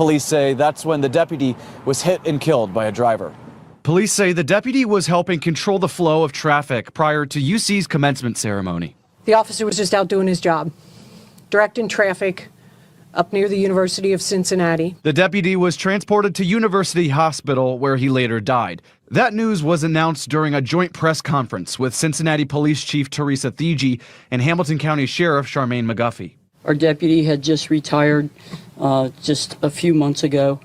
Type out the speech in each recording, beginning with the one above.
Police say that's when the deputy was hit and killed by a driver. Police say the deputy was helping control the flow of traffic prior to UC's commencement ceremony. The officer was just out doing his job, directing traffic up near the University of Cincinnati. The deputy was transported to University Hospital, where he later died. That news was announced during a joint press conference with Cincinnati Police Chief Teresa Thigi and Hamilton County Sheriff Charmaine McGuffey. Our deputy had just retired just a few months ago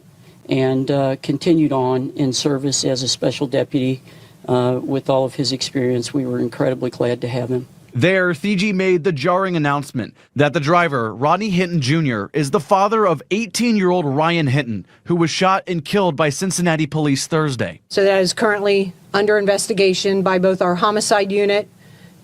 and continued on in service as a special deputy with all of his experience. We were incredibly glad to have him. There, Thigi made the jarring announcement that the driver, Rodney Hinton Jr., is the father of 18-year-old Ryan Hinton, who was shot and killed by Cincinnati police Thursday. So that is currently under investigation by both our homicide unit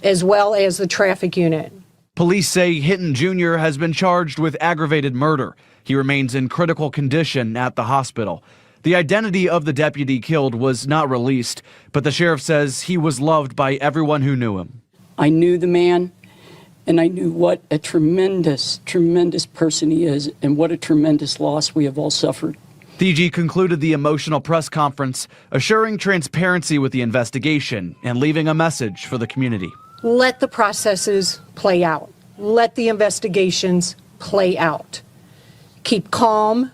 as well as the traffic unit. Police say Hinton Jr. has been charged with aggravated murder. He remains in critical condition at the hospital. The identity of the deputy killed was not released, but the sheriff says he was loved by everyone who knew him. I knew the man, and I knew what a tremendous, tremendous person he is, and what a tremendous loss we have all suffered. Thigi concluded the emotional press conference, assuring transparency with the investigation and leaving a message for the community. Let the processes play out. Let the investigations play out. Keep calm.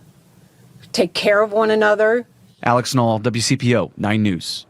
Take care of one another. Alex Knoll, WCPO 9 News.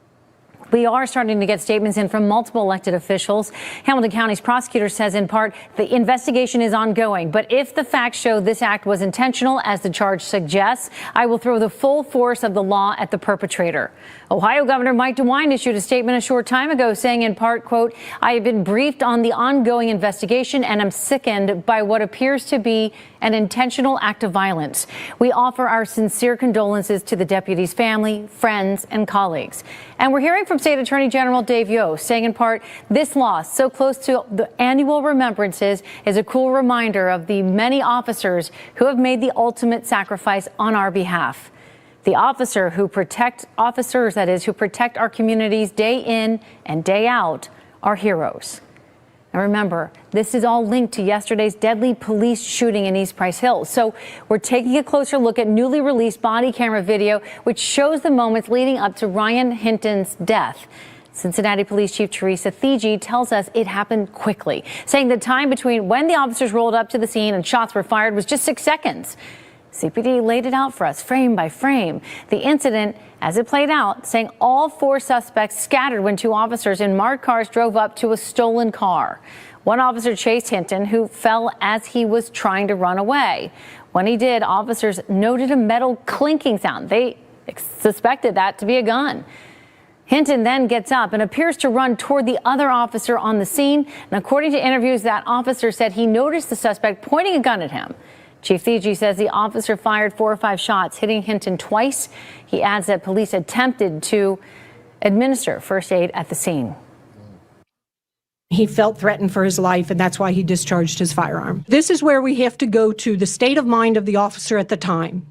We are starting to get statements in from multiple elected officials. Hamilton County's prosecutor says in part the investigation is ongoing, but if the facts show this act was intentional, as the charge suggests, I will throw the full force of the law at the perpetrator. Ohio Governor Mike DeWine issued a statement a short time ago saying in part, quote, I have been briefed on the ongoing investigation and am sickened by what appears to be an intentional act of violence. We offer our sincere condolences to the deputy's family, friends, and colleagues. And we're hearing from State Attorney General Dave Yost saying in part, this loss, so close to the annual remembrances, is a cool reminder of the many officers who have made the ultimate sacrifice on our behalf. The officers, that is, who protect our communities day in and day out, are heroes. And remember, this is all linked to yesterday's deadly police shooting in East Price Hills. So we're taking a closer look at newly released body camera video, which shows the moments leading up to Ryan Hinton's death. Cincinnati Police Chief Teresa Thigi tells us it happened quickly, saying the time between when the officers rolled up to the scene and shots were fired was just 6 seconds. CPD laid it out for us frame by frame. The incident, as it played out, saying all 4 suspects scattered when 2 officers in marked cars drove up to a stolen car. One officer chased Hinton, who fell as he was trying to run away. When he did, officers noted a metal clinking sound. They suspected that to be a gun. Hinton then gets up and appears to run toward the other officer on the scene. And according to interviews, that officer said he noticed the suspect pointing a gun at him. Chief Thigi says the officer fired 4 or 5 shots, hitting Hinton twice. He adds that police attempted to administer first aid at the scene. He felt threatened for his life, and that's why he discharged his firearm. This is where we have to go to the state of mind of the officer at the time.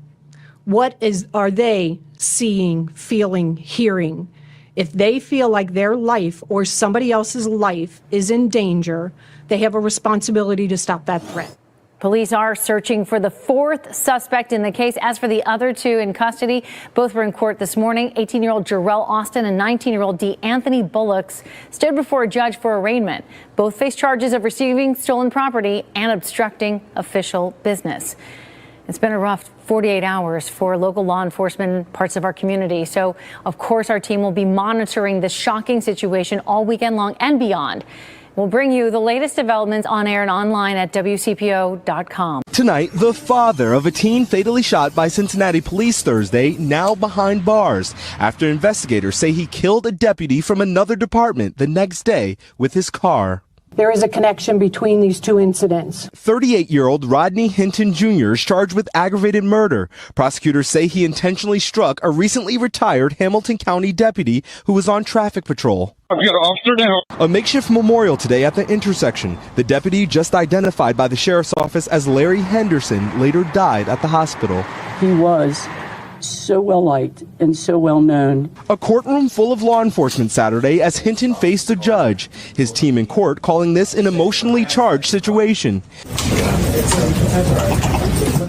What are they seeing, feeling, hearing? If they feel like their life or somebody else's life is in danger, they have a responsibility to stop that threat. Police are searching for the 4th suspect in the case. As for the other 2 in custody, both were in court this morning. 18-year-old Jarrell Austin and 19-year-old D'Anthony Bullocks stood before a judge for arraignment. Both face charges of receiving stolen property and obstructing official business. It's been a rough 48 hours for local law enforcement in parts of our community. So, of course, our team will be monitoring this shocking situation all weekend long and beyond. We'll bring you the latest developments on air and online at WCPO.com. Tonight, the father of a teen fatally shot by Cincinnati police Thursday, now behind bars, after investigators say he killed a deputy from another department the next day with his car. There is a connection between these 2 incidents. 38-year-old Rodney Hinton Jr. is charged with aggravated murder. Prosecutors say he intentionally struck a recently retired Hamilton County deputy who was on traffic patrol. I've got an officer now. A makeshift memorial today at the intersection. The deputy, just identified by the sheriff's office as Larry Henderson, later died at the hospital. He was so well liked and so well known. A courtroom full of law enforcement Saturday as Hinton faced a judge. His team in court calling this an emotionally charged situation.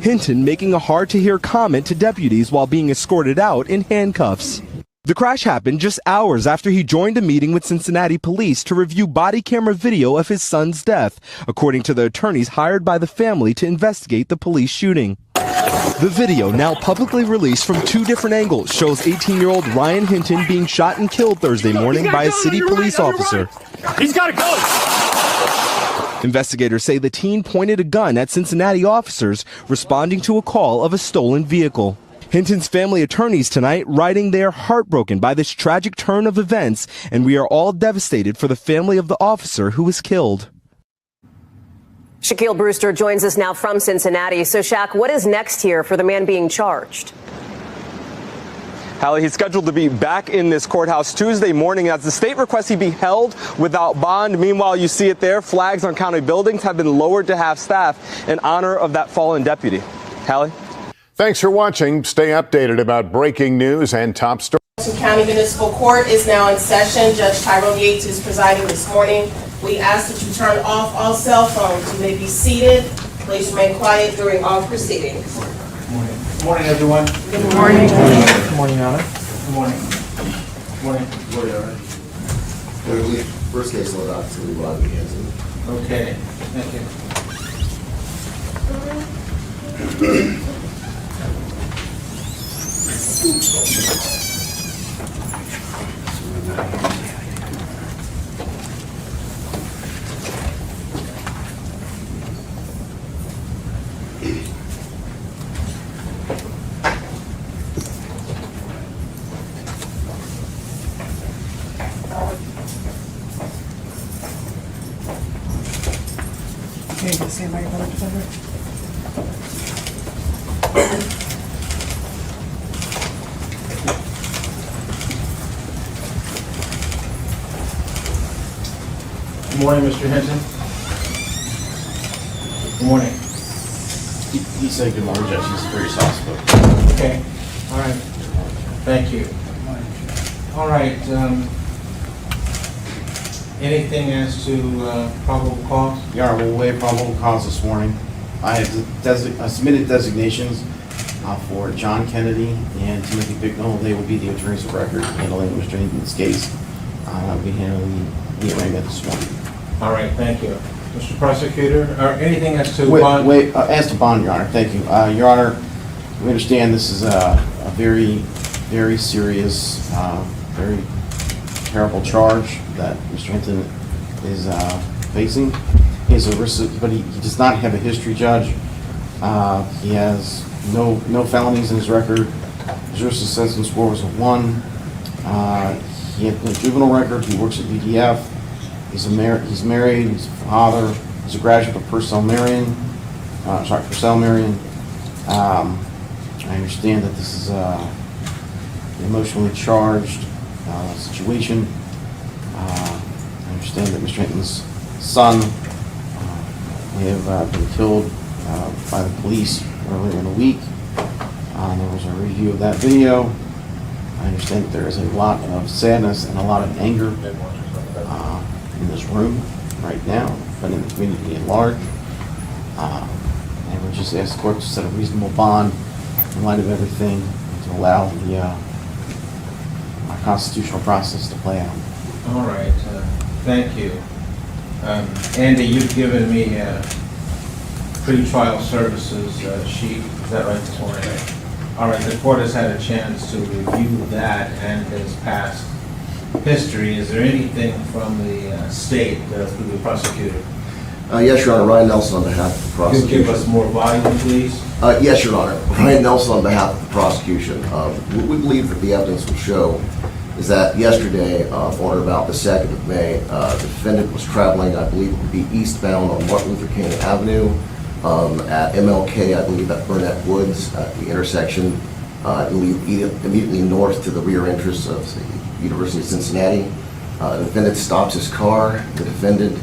Hinton making a hard-to-hear comment to deputies while being escorted out in handcuffs. The crash happened just hours after he joined a meeting with Cincinnati police to review body camera video of his son's death, according to the attorneys hired by the family to investigate the police shooting. The video, now publicly released from two different angles, shows 18-year-old Ryan Hinton being shot and killed Thursday morning by a city police officer. He's got a gun! Investigators say the teen pointed a gun at Cincinnati officers responding to a call of a stolen vehicle. Hinton's family attorneys tonight writing they are heartbroken by this tragic turn of events, and we are all devastated for the family of the officer who was killed. Shaquille Brewster joins us now from Cincinnati. So, Shaq, what is next here for the man being charged? Hallie, he's scheduled to be back in this courthouse Tuesday morning as the state requests he be held without bond. Meanwhile, you see it there. Flags on county buildings have been lowered to half staff in honor of that fallen deputy. Hallie? Thanks for watching. Stay updated about breaking news and top stories. County Municipal Court is now in session. Judge Tyrone Yates is presiding this morning. We ask that you turn off all cell phones. You may be seated. Please remain quiet during all proceedings. Good morning, everyone. Good morning. Good morning, Your Honor. Good morning. Good morning. Good morning, Your Honor. First case load out to Rodney Hinton. Okay, thank you. Good morning, Mr. Hinton. Good morning. He said good morning, Judge. He's very soft-spoken. Okay. All right. Thank you. All right. Anything as to probable cause? Your Honor, we'll waive probable cause this morning. I have submitted designations for John Kennedy and Timothy Bicknell. They will be the attorneys of record handling Mr. Hinton's case. I'll be handling the arraignment this morning. All right, thank you. Mr. Prosecutor, or anything as to bond? As to bond, Your Honor, thank you. Your Honor, we understand this is a very, very serious, very terrible charge that Mr. Hinton is facing. He has a risk, but he does not have a history, Judge. He has no felonies in his record. His risk assessment score was a 1. He had no juvenile record. He works at BDF. He's married. He's a father. He's a graduate of Purcell Marion. I understand that this is an emotionally charged situation. I understand that Mr. Hinton's son may have been killed by the police earlier in the week. There was a review of that video. I understand that there is a lot of sadness and a lot of anger in this room right now, but in the community at large. And we just ask the court to set a reasonable bond in light of everything and to allow the constitutional process to play out. All right, thank you. Andy, you've given me pre-trial services sheet, is that right, this morning? All right, the court has had a chance to review that and his past history. Is there anything from the state through the prosecutor? Yes, Your Honor. Ryan Nelson on behalf of the prosecution. Could you give us more volume, please? Yes, Your Honor. Ryan Nelson on behalf of the prosecution. What we believe that the evidence will show is that yesterday, on or about the 2nd of May, the defendant was traveling, I believe it would be eastbound on Martin Luther King Avenue at MLK, I believe at Burnett Woods, at the intersection, I believe immediately north to the rear entrance of the University of Cincinnati. The defendant stops his car. The defendant,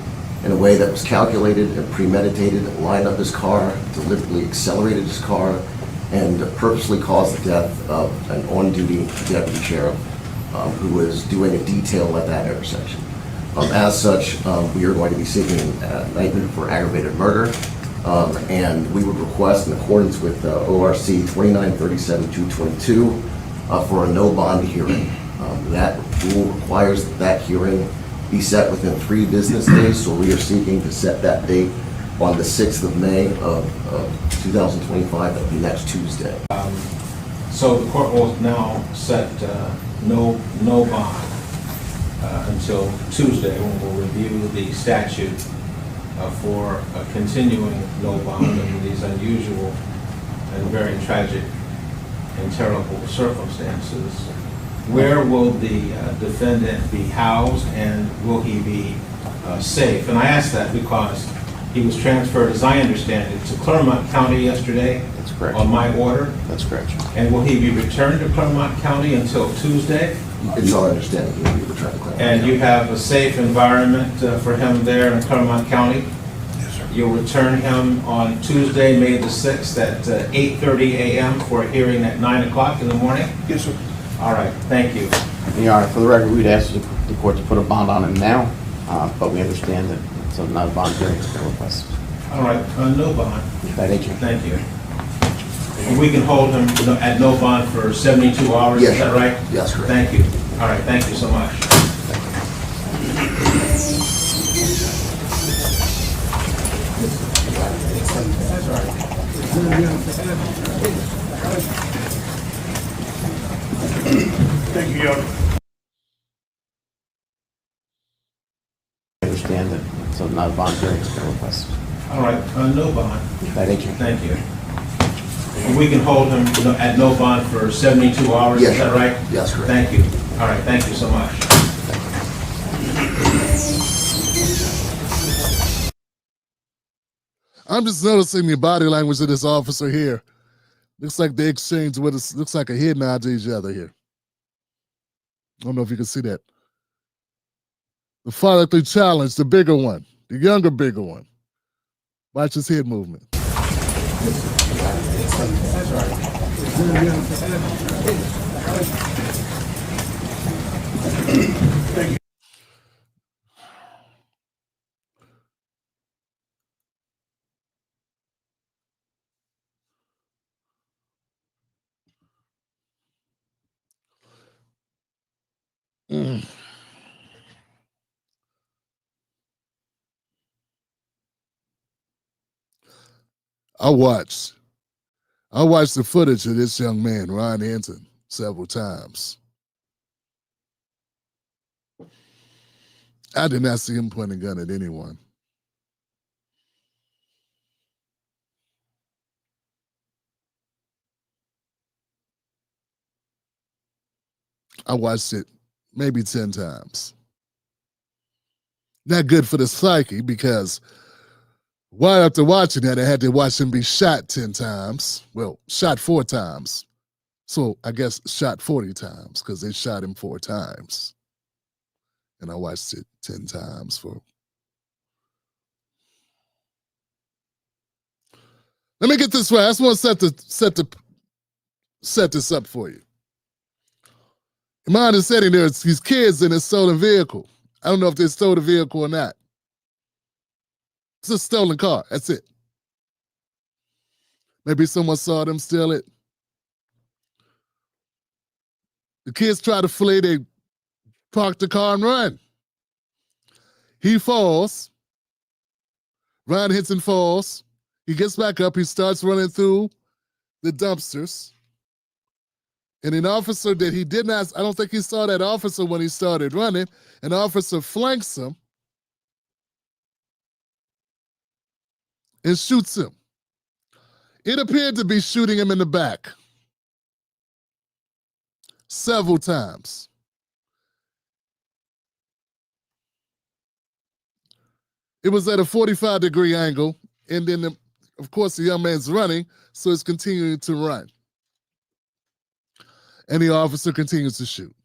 in a way that was calculated and premeditated, lined up his car, deliberately accelerated his car, and purposely caused the death of an on-duty deputy sheriff who was doing a detail at that intersection. As such, we are going to be seeking indictment for aggravated murder. And we would request, in accordance with ORC 2937-222, for a no bond hearing. That rule requires that hearing be set within 3 business days, so we are seeking to set that date on the 6th of May of 2025, that will be next Tuesday. So the court will now set no bond until Tuesday, when we'll review the statute for a continuing no bond under these unusual and very tragic and terrible circumstances. Where will the defendant be housed, and will he be safe? And I ask that because he was transferred, as I understand it, to Clermont County yesterday. That's correct. On my order. That's correct. And will he be returned to Clermont County until Tuesday? It's our understanding he will be returned to Clermont And County. you have a safe environment for him there in Clermont County? Yes, sir. You'll return him on Tuesday, May the 6th at 8:30 a.m. for a hearing at 9 o'clock in the morning? Yes, sir. All right, thank you. Your Honor, for the record, we'd ask the court to put a bond on him now, but we understand that it's not a bond hearing to request. All right, no bond. That nature. Thank you. And we can hold him at no bond for 72 hours, Yes, is that sir. right? Yes, correct. Thank you. All right, thank you so much. Thank you, Your Honor. We understand that it's not a bond hearing to request. All right, no bond. That nature. Thank you. And we can hold him at no bond for 72 hours, Yes, is that sir. right? Yes, correct. Thank you. All right, thank you so much. I'm just noticing the body language of this officer here. Looks like they exchange with us. Looks like a head nod to each other here. I don't know if you can see that. The phonically challenged, the bigger one, the younger, bigger one. Watch his head movement. Thank you. I watched the footage of this young man, Ryan Hinton, several times. I did not see him pointing a gun at anyone. I watched it maybe 10 times. Not good for the psyche, because right after watching that, I had to watch him be shot 10 times. Well, shot 4 times. So I guess shot 40 times, because they shot him 4 times. And I watched it 10 times for. Let me get this right. I just want to set this up for you. In my understanding, there's these kids in a stolen vehicle. I don't know if they stole the vehicle or not. It's a stolen car. That's it. Maybe someone saw them steal it. The kids try to flee. They park the car and run. He falls. Ryan Hinton falls. He gets back up. He starts running through the dumpsters. And an officer that he did not, I don't think he saw that officer when he started running. An officer flanks him and shoots him. It appeared to be shooting him in the back several times. It was at a 45-degree angle, and then, of course, the young man's running, so it's continuing to run. And the officer continues to shoot.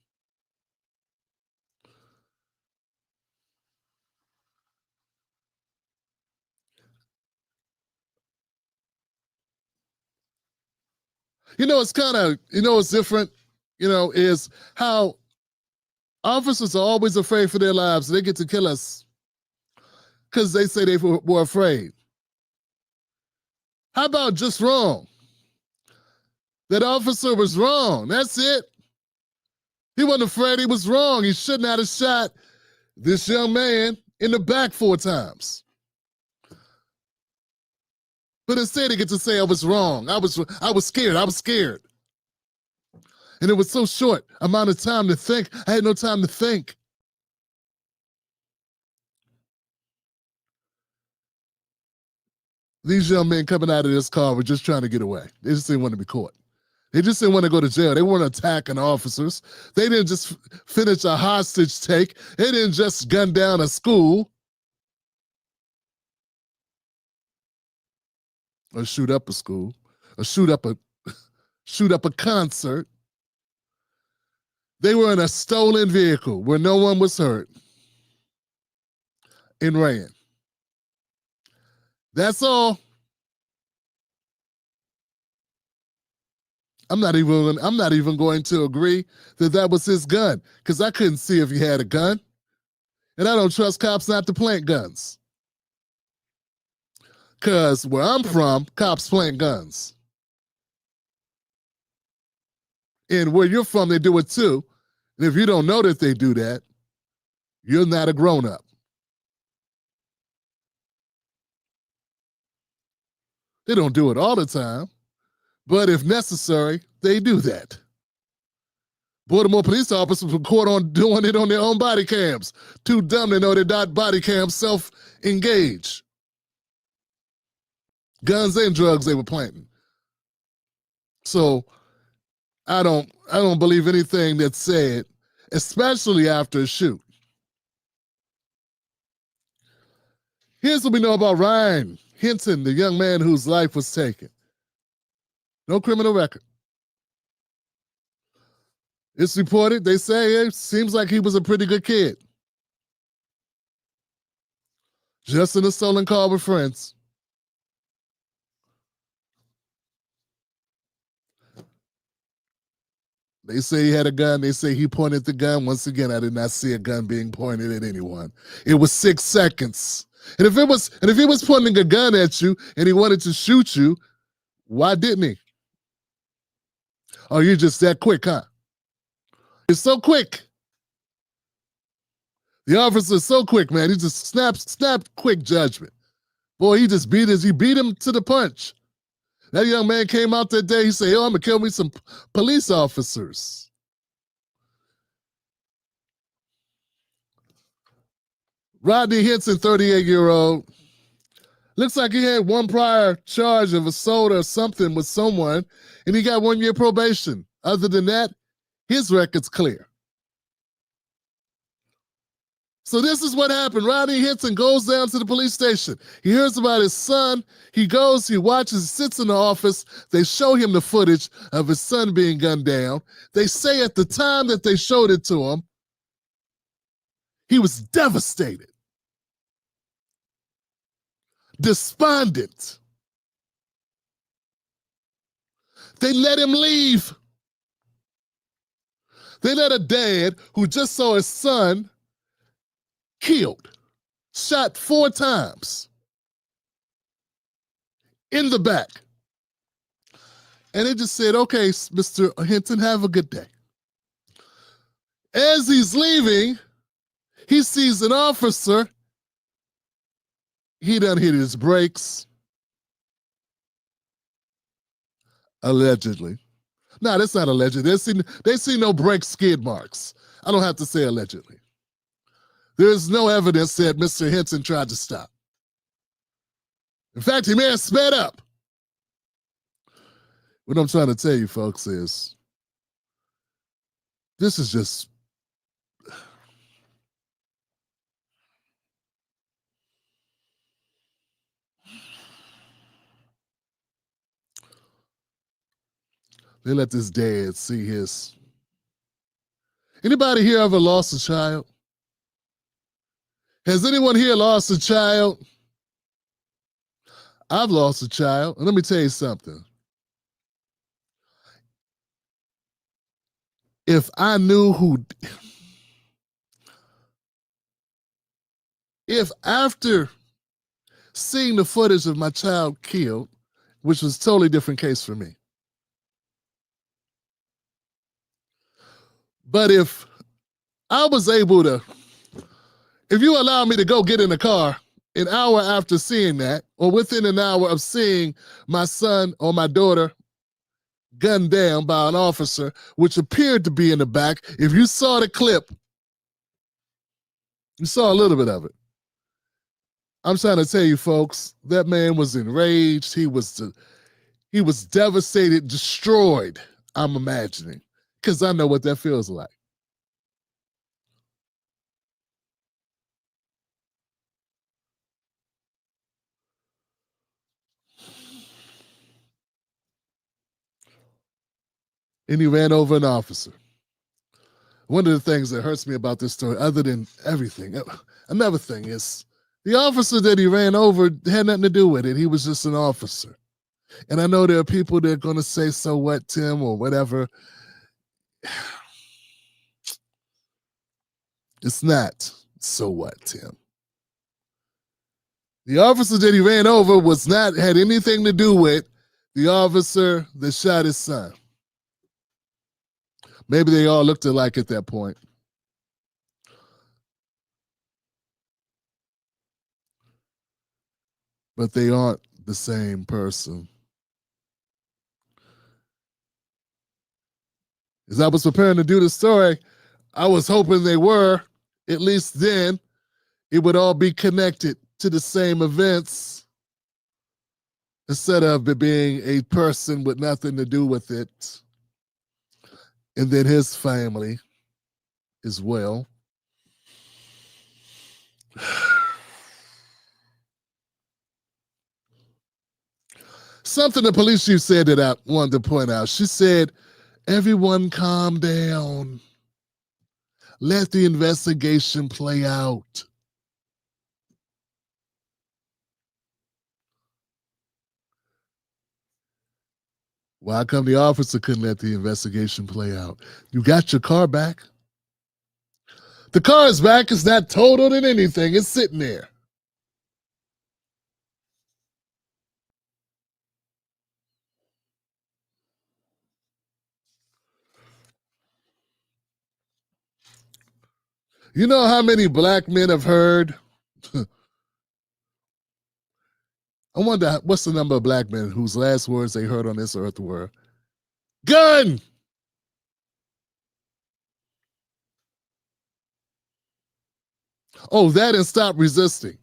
It's kind of, what's different, is how officers are always afraid for their lives. They get to kill us because they say they were afraid. How about just wrong? That officer was wrong. That's it. He wasn't afraid, he was wrong. He shouldn't have shot this young man in the back 4 times. But instead, he gets to say I was wrong. I was scared. I was scared. And it was so short amount of time to think. I had no time to think. These young men coming out of this car were just trying to get away. They just didn't want to be caught. They just didn't want to go to jail. They weren't attacking officers. They didn't just finish a hostage take. They didn't just gun down a school or shoot up a school or shoot up a concert. They were in a stolen vehicle where no one was hurt and ran. That's all. I'm not even going to agree that that was his gun, because I couldn't see if he had a gun. And I don't trust cops not to plant guns. Because where I'm from, cops plant guns. And where you're from, they do it too. And if you don't know that they do that, you're not a grown-up. They don't do it all the time, but if necessary, they do that. Baltimore police officers were caught on doing it on their own body cams. Too dumb to know they're not body cams, self-engaged. Guns and drugs they were planting. So I don't believe anything that's said, especially after a shoot. Here's what we know about Ryan Hinton, the young man whose life was taken. No criminal record. It's reported, they say it seems like he was a pretty good kid. Just in a stolen car with friends. They say he had a gun. They say he pointed the gun. Once again, I did not see a gun being pointed at anyone. It was 6 seconds. And if he was pointing a gun at you and he wanted to shoot you, why didn't he? Oh, you're just that quick, huh? It's so quick. The officer's so quick, man. He just snapped quick judgment. Boy, he beat him to the punch. That young man came out that day, he said, I'm gonna kill me some police officers. Rodney Hinton, 38-year-old. Looks like he had one prior charge of assault or something with someone, and he got 1 year probation. Other than that, his record's clear. So this is what happened. Rodney Hinton goes down to the police station. He hears about his son. He goes, he watches, sits in the office. They show him the footage of his son being gunned down. They say at the time that they showed it to him, he was devastated, despondent. They let him leave. They let a dad who just saw his son killed, shot 4 times in the back. And they just said, okay, Mr. Hinton, have a good day. As he's leaving, he sees an officer. He done hit his brakes. Allegedly. No, that's not alleged. They see no brake skid marks. I don't have to say allegedly. There's no evidence that Mr. Hinton tried to stop. In fact, he may have sped up. What I'm trying to tell you, folks, is this is just they let this dad see his. Anybody here ever lost a child? Has anyone here lost a child? I've lost a child. And let me tell you something. If I knew if after seeing the footage of my child killed which was a totally different case for me. But if I was able to, if you allow me to go get in the car an hour after seeing that, or within an hour of seeing my son or my daughter gunned down by an officer, which appeared to be in the back, if you saw the clip, you saw a little bit of it. I'm trying to tell you, folks, that man was enraged. He was devastated, destroyed, I'm imagining, because I know what that feels like. And he ran over an officer. One of the things that hurts me about this story, other than everything, another thing is the officer that he ran over had nothing to do with it. He was just an officer. And I know there are people that are going to say, so what, Tim, or whatever. It's not, so what, Tim. The officer that he ran over had anything to do with the officer that shot his son. Maybe they all looked alike at that point. But they aren't the same person. As I was preparing to do the story, I was hoping they were. At least then, it would all be connected to the same events instead of it being a person with nothing to do with it. And then his family as well. Something the police chief said that I wanted to point out. She said, everyone calm down. Let the investigation play out. Why come the officer couldn't let the investigation play out? You got your car back. The car is back. It's not totaled in anything. It's sitting there. You know how many black men have heard? I wonder what's the number of black men whose last words they heard on this earth were, gun! Oh, that and stop resisting.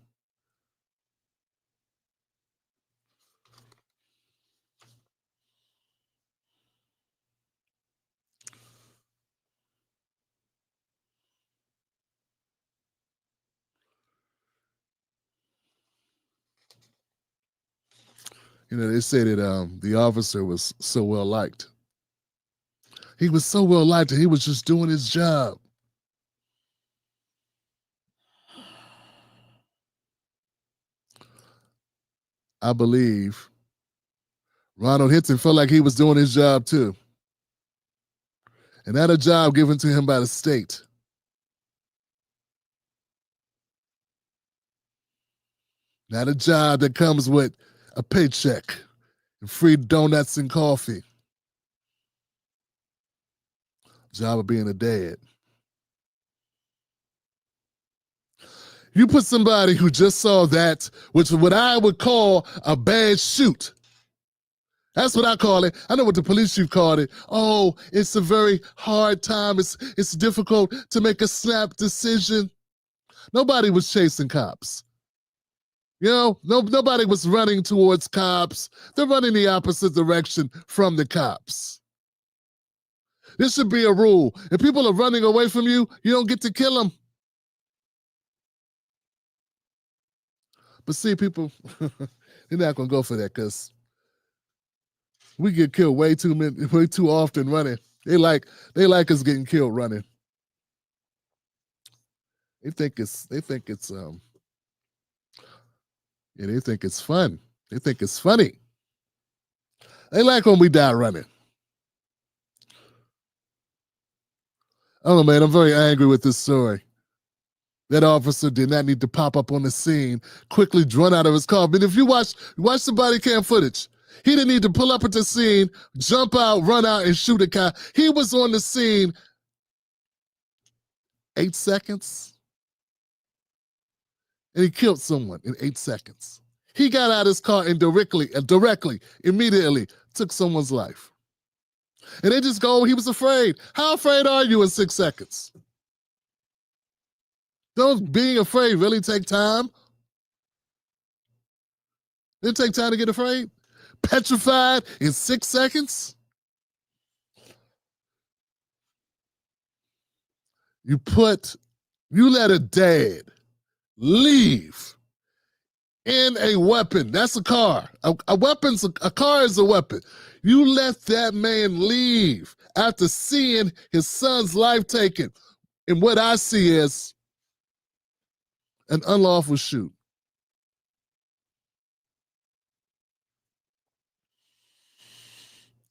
You know, they say that the officer was so well liked. He was so well liked that he was just doing his job. I believe Ronald Hinton felt like he was doing his job too. And not a job given to him by the state. Not a job that comes with a paycheck and free donuts and coffee. Job of being a dad. You put somebody who just saw that, which is what I would call a bad shoot. That's what I call it. I know what the police chief called it. Oh, it's a very hard time. It's difficult to make a snap decision. Nobody was chasing cops. You know, nobody was running towards cops. They're running the opposite direction from the cops. This should be a rule. If people are running away from you, you don't get to kill them. But see, people, they're not going to go for that because we get killed way too often running. They like us getting killed running. They think it's fun. They think it's funny. They like when we die running. I don't know, man. I'm very angry with this story. That officer did not need to pop up on the scene, quickly run out of his car. But if you watch the body cam footage, He didn't need to pull up at the scene, jump out, run out, and shoot a guy. He was on the scene 8 seconds, and he killed someone in 8 seconds. He got out of his car and directly, immediately took someone's life. And they just go, he was afraid. How afraid are you in 6 seconds? Don't being afraid really take time? Did it take time to get afraid? Petrified in 6 seconds? You let a dad leave in a weapon. That's a car. A car is a weapon. You let that man leave after seeing his son's life taken. And what I see is an unlawful shoot.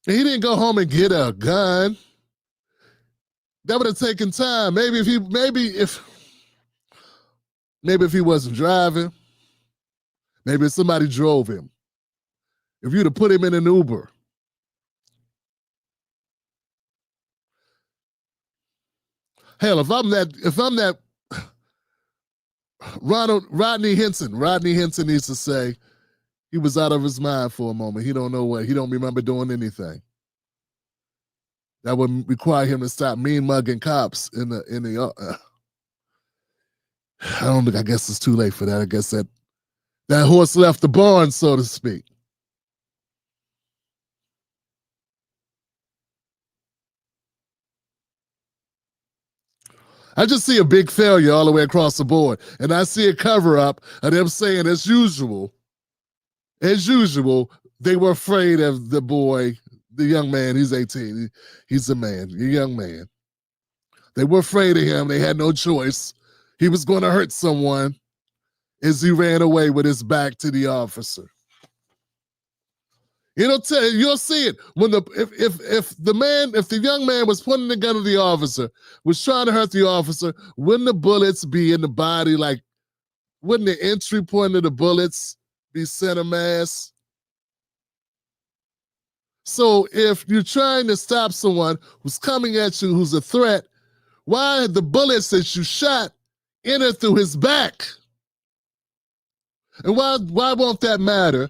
And he didn't go home and get a gun. That would have taken time. Maybe if he wasn't driving, maybe if somebody drove him. If you'd have put him in an Uber. Hell, if I'm that Rodney Hinton needs to say he was out of his mind for a moment. He don't know what. He don't remember doing anything. That would require him to stop mean mugging cops in the. I guess it's too late for that. I guess that horse left the barn, so to speak. I just see a big failure all the way across the board. And I see a cover-up of them saying, as usual, they were afraid of the boy, the young man. He's 18. He's a man, a young man. They were afraid of him. They had no choice. He was going to hurt someone as he ran away with his back to the officer. You'll see it when if the young man was pointing the gun at the officer, was trying to hurt the officer, wouldn't the bullets be in the body? Like, wouldn't the entry point of the bullets be center mass? So if you're trying to stop someone who's coming at you, who's a threat, why the bullets that you shot enter through his back? And why won't that matter?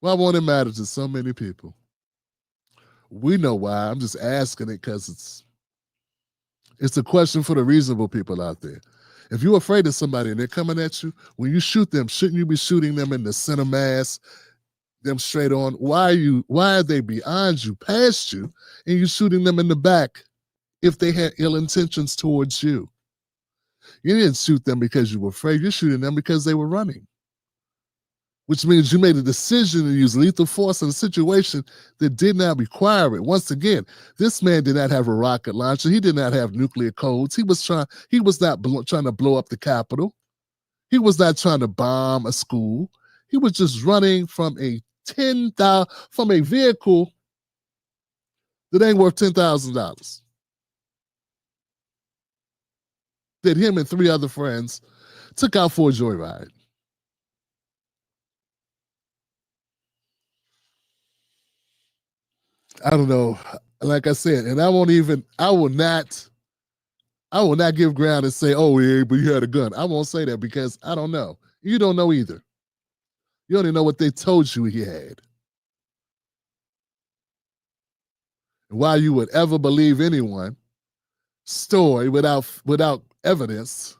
Why won't it matter to so many people? We know why. I'm just asking it because it's a question for the reasonable people out there. If you're afraid of somebody and they're coming at you, when you shoot them, shouldn't you be shooting them in the center mass, them straight on? Why are they behind you, past you, and you're shooting them in the back if they had ill intentions towards you? You didn't shoot them because you were afraid. You're shooting them because they were running, which means you made a decision to use lethal force in a situation that did not require it. Once again, this man did not have a rocket launcher. He did not have nuclear codes. He was not trying to blow up the Capitol. He was not trying to bomb a school. He was just running from a vehicle that ain't worth $10,000. That him and 3 other friends took out for a joyride. I don't know. Like I said, and I will not give ground and say, oh, yeah, but you had a gun. I won't say that because I don't know. You don't know either. You only know what they told you he had. And why you would ever believe anyone's story without evidence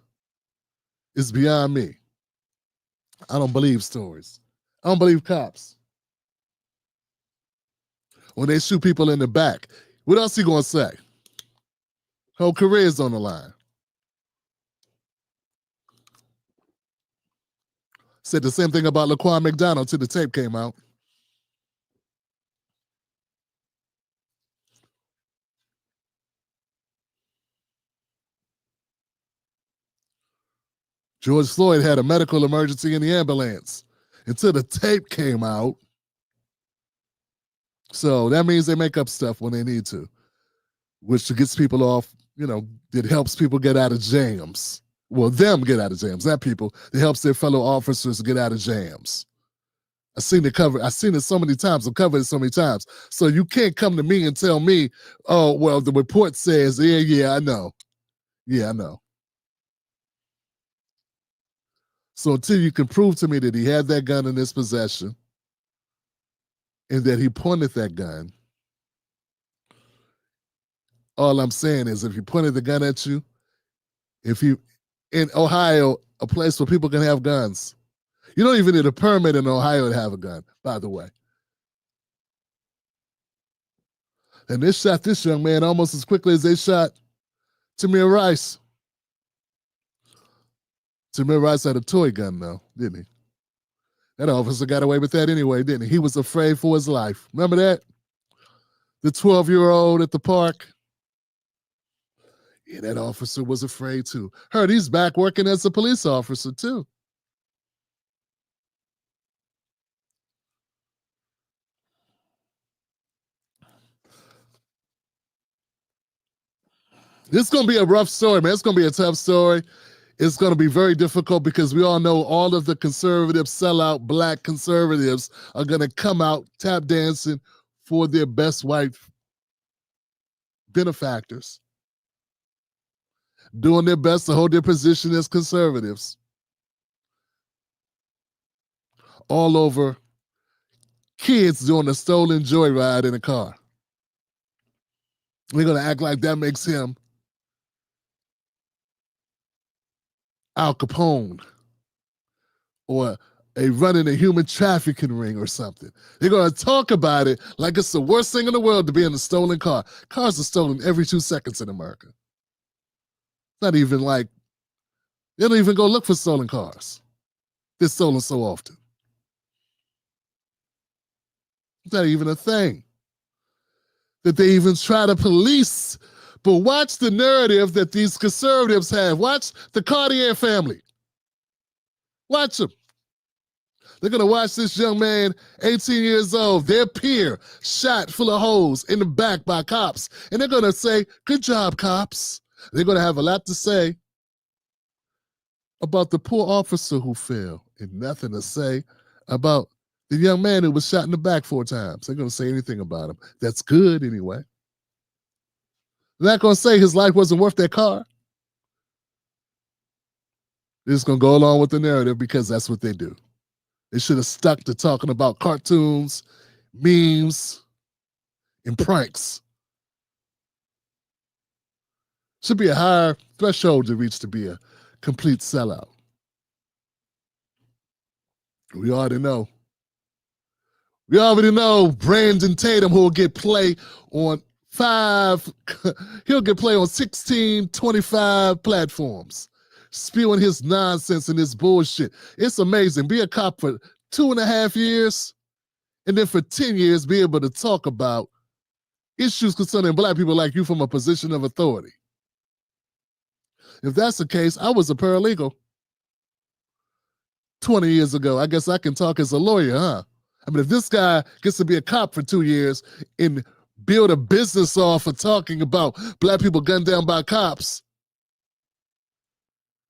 is beyond me. I don't believe stories. I don't believe cops. When they shoot people in the back, what else he gonna say? Whole career's on the line. Said the same thing about Laquan McDonald till the tape came out. George Floyd had a medical emergency in the ambulance until the tape came out. So that means they make up stuff when they need to, which gets people off, that helps people get out of jams. Well, them get out of jams, not people. It helps their fellow officers get out of jams. I've seen it covered. I've seen it so many times. I've covered it so many times. So you can't come to me and tell me, oh, well, the report says, yeah, I know. Yeah, I know. So until you can prove to me that he had that gun in his possession and that he pointed that gun, all I'm saying is if he pointed the gun at you, if you, in Ohio, a place where people can have guns, you don't even need a permit in Ohio to have a gun, by the way. And they shot this young man almost as quickly as they shot Tamir Rice. Tamir Rice had a toy gun, though, didn't he? That officer got away with that anyway, didn't he? He was afraid for his life. Remember that? The 12-year-old at the park? Yeah, that officer was afraid too. Heard he's back working as a police officer too. This is going to be a rough story, man. It's going to be a tough story. It's going to be very difficult because we all know all of the conservative, sellout black conservatives are going to come out tap dancing for their best white benefactors, doing their best to hold their position as conservatives all over kids doing a stolen joyride in a car. They're going to act like that makes him Al Capone or running a human trafficking ring or something. They're going to talk about it like it's the worst thing in the world to be in a stolen car. Cars are stolen every 2 seconds in America. It's not even like, they don't even go look for stolen cars. They're stolen so often. It's not even a thing that they even try to police. But watch the narrative that these conservatives have. Watch the Cartier family. Watch them. They're going to watch this young man, 18 years old, their peer, shot full of holes in the back by cops. And they're going to say, good job, cops. They're going to have a lot to say about the poor officer who fell and nothing to say about the young man who was shot in the back 4 times. They're going to say anything about him. That's good anyway. They're not going to say his life wasn't worth that car. They're just going to go along with the narrative because that's what they do. They should have stuck to talking about cartoons, memes, and pranks. Should be a higher threshold to reach to be a complete sellout. We already know. We already know Brandon Tatum, who will get play on 5, he'll get play on 16, 25 platforms, spewing his nonsense and his bullshit. It's amazing. Be a cop for 2.5 years, and then for 10 years be able to talk about issues concerning black people like you from a position of authority. If that's the case, I was a paralegal 20 years ago. I guess I can talk as a lawyer, huh? I mean, if this guy gets to be a cop for 2 years and build a business off of talking about black people gunned down by cops,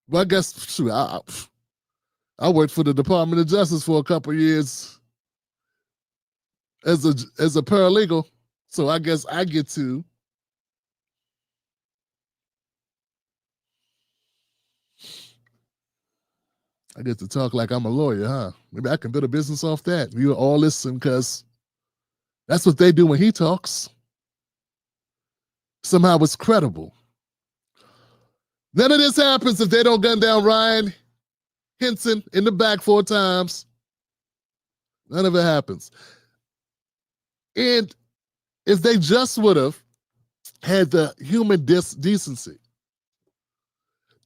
well, I guess, shoot, I worked for the Department of Justice for a couple of years as a paralegal, so I guess I get to talk like I'm a lawyer, huh? Maybe I can build a business off that. You all listen because that's what they do when he talks. Somehow it's credible. None of this happens if they don't gun down Ryan Hinton in the back 4 times. None of it happens. And if they just would have had the human decency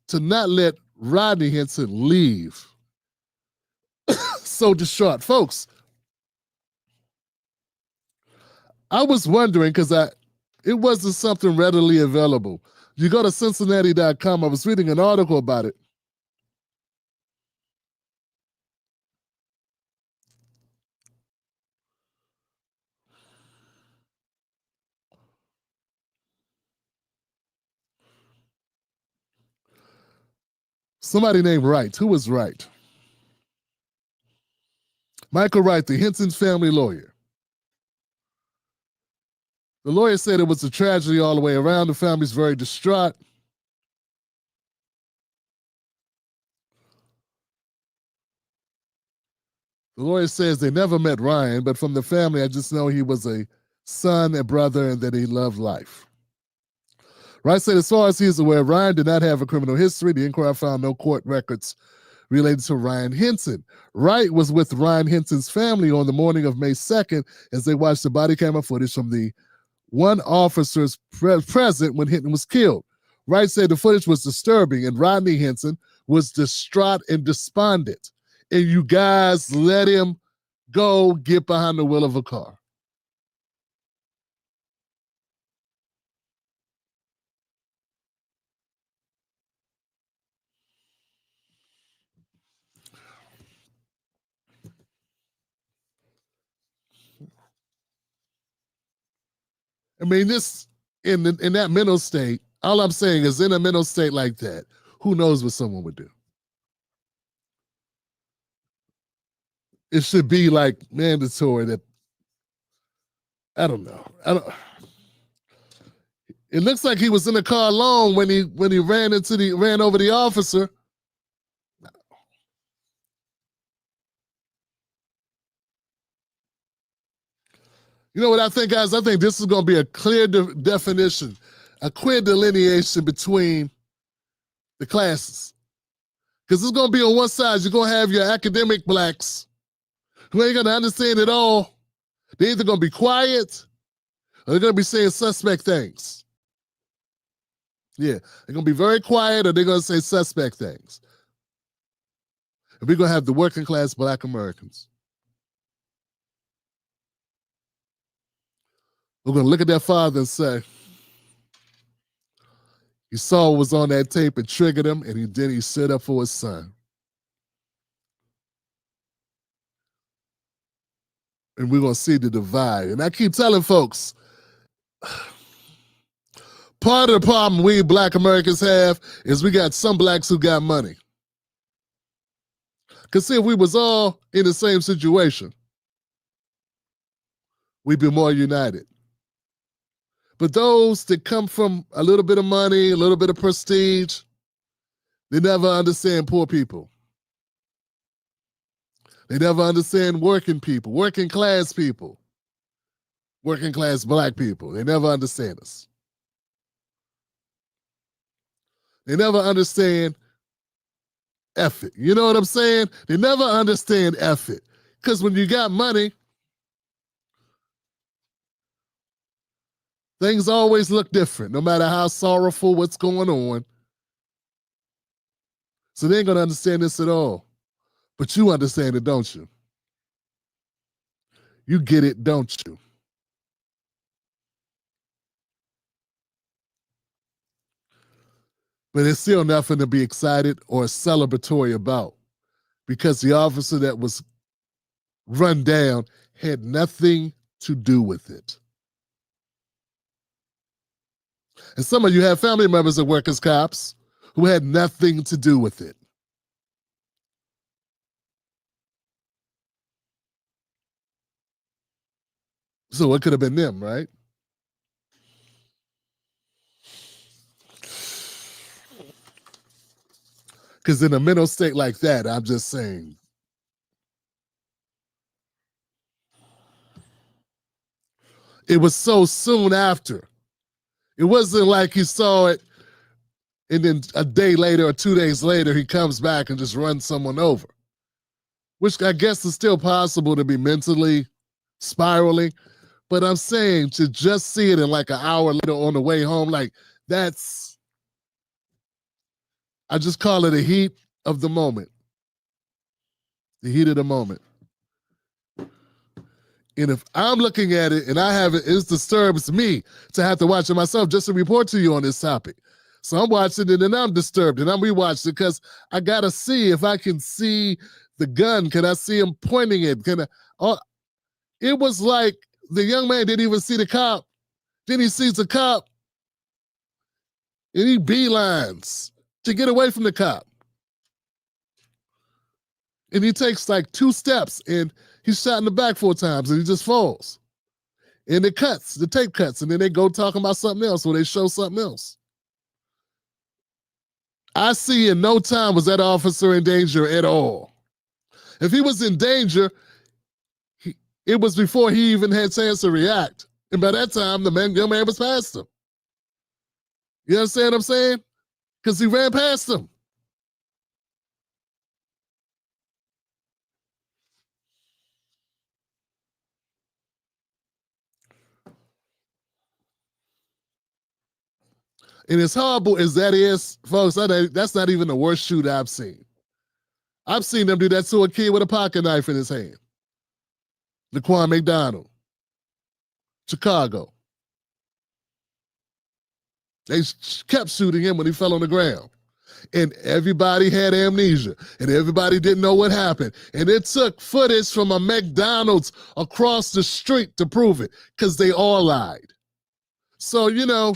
to not let Rodney Hinton leave so distraught. Folks, I was wondering because it wasn't something readily available. You go to Cincinnati.com. I was reading an article about it. Somebody named Wright. Who was Wright? Michael Wright, the Hinton family lawyer. The lawyer said it was a tragedy all the way around. The family's very distraught. The lawyer says they never met Ryan, but from the family, I just know he was a son, a brother, and that he loved life. Wright said as far as he is aware, Ryan did not have a criminal history. The inquiry found no court records related to Ryan Hinton. Wright was with Ryan Hinton's family on the morning of May 2nd as they watched the body camera footage from the one officer's present when Hinton was killed. Wright said the footage was disturbing and Rodney Hinton was distraught and despondent. And you guys let him go get behind the wheel of a car. I mean, this in that mental state, all I'm saying is in a mental state like that, who knows what someone would do? It should be like mandatory that, I don't know. It looks like he was in the car alone when he ran over the officer. You know what I think, guys? I think this is going to be a clear definition, a clear delineation between the classes. Because it's going to be on one side, you're going to have your academic blacks who ain't going to understand it all. They're either going to be quiet or they're going to be saying suspect things. Yeah, they're going to be very quiet or they're going to say suspect things. And we're going to have the working class black Americans. We're going to look at their father and say, he saw what was on that tape and triggered him, and then he stood up for his son. And we're going to see the divide. And I keep telling folks, part of the problem we black Americans have is we got some blacks who got money. Because see, if we was all in the same situation, we'd be more united. But those that come from a little bit of money, a little bit of prestige, they never understand poor people. They never understand working people, working class people, working class black people. They never understand us. They never understand effort. You know what I'm saying? They never understand effort. Because when you got money, things always look different, no matter how sorrowful what's going on. So they ain't going to understand this at all. But you understand it, don't you? You get it, don't you? But it's still nothing to be excited or celebratory about because the officer that was run down had nothing to do with it. And some of you have family members that work as cops who had nothing to do with it. So it could have been them, right? Because in a mental state like that, I'm just saying, it was so soon after. It wasn't like he saw it and then a day later or 2 days later, he comes back and just runs someone over, which I guess is still possible to be mentally spiraling. But I'm saying to just see it in like an hour later on the way home, like that's, I just call it a heat of the moment. The heat of the moment. And if I'm looking at it and I have it, it disturbs me to have to watch it myself just to report to you on this topic. So I'm watching it and I'm disturbed and I'm rewatching it because I got to see if I can see the gun. Can I see him pointing it? It was like the young man didn't even see the cop. Then he sees the cop and he beelines to get away from the cop. And he takes like 2 steps and He's shot in the back 4 times and he just falls. And it cuts, the tape cuts, and then they go talking about something else or they show something else. I see in no time was that officer in danger at all. If he was in danger, it was before he even had a chance to react. And by that time, the young man was past him. You understand what I'm saying? Because he ran past him. And as horrible as that is, folks, that's not even the worst shooter I've seen. I've seen them do that to a kid with a pocket knife in his hand. Laquan McDonald, Chicago. They kept shooting him when he fell on the ground. And everybody had amnesia. And everybody didn't know what happened. And it took footage from a McDonald's across the street to prove it, because they all lied. So, you know,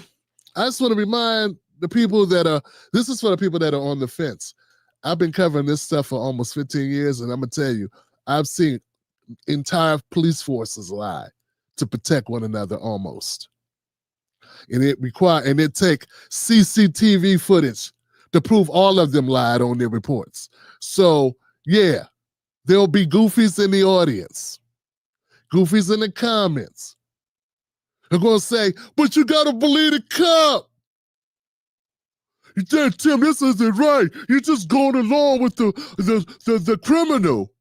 I just want to remind the people that this is for the people that are on the fence. I've been covering this stuff for almost 15 years, and I'm going to tell you, I've seen entire police forces lie to protect one another almost. And it take CCTV footage to prove all of them lied on their reports. So, yeah, there'll be goofies in the audience, goofies in the comments. They're going to say, but you got to believe the cop. You said, Tim, this isn't right. You're just going along with the criminal.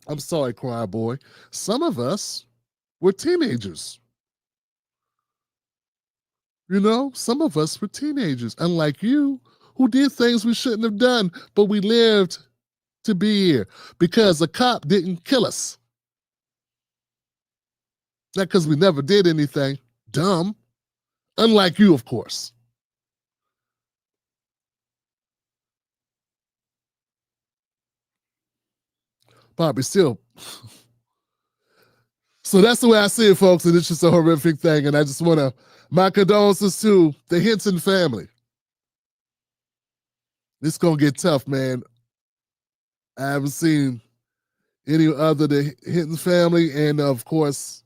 I'm sorry, cry boy. Some of us were teenagers. You know, some of us were teenagers, unlike you, who did things we shouldn't have done, but we lived to be here because a cop didn't kill us. Not because we never did anything dumb, unlike you, of course. Bobby, still. So that's the way I see it, folks, and it's just a horrific thing, and I just want to, my condolences to the Hinton family. It's going to get tough, man. I haven't seen any other the Hinton family, and of course,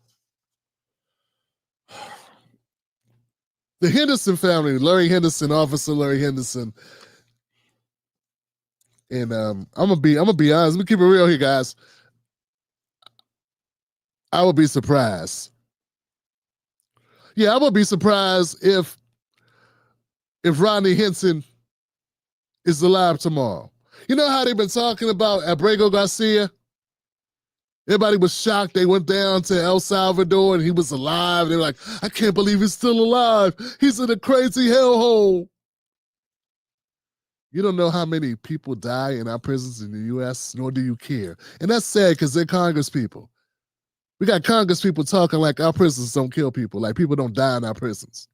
the Henderson family, Larry Henderson, Officer Larry Henderson. And I'm gonna be honest. Let me keep it real here, guys. I would be surprised. Yeah, I would be surprised if Rodney Hinton is alive tomorrow. You know how they've been talking about Abrego Garcia? Everybody was shocked. They went down to El Salvador and he was alive. They were like, I can't believe he's still alive. He's in a crazy hellhole. You don't know how many people die in our prisons in the U.S., nor do you care. And that's sad because they're Congress people. We got Congress people talking like our prisons don't kill people, like people don't die in our prisons.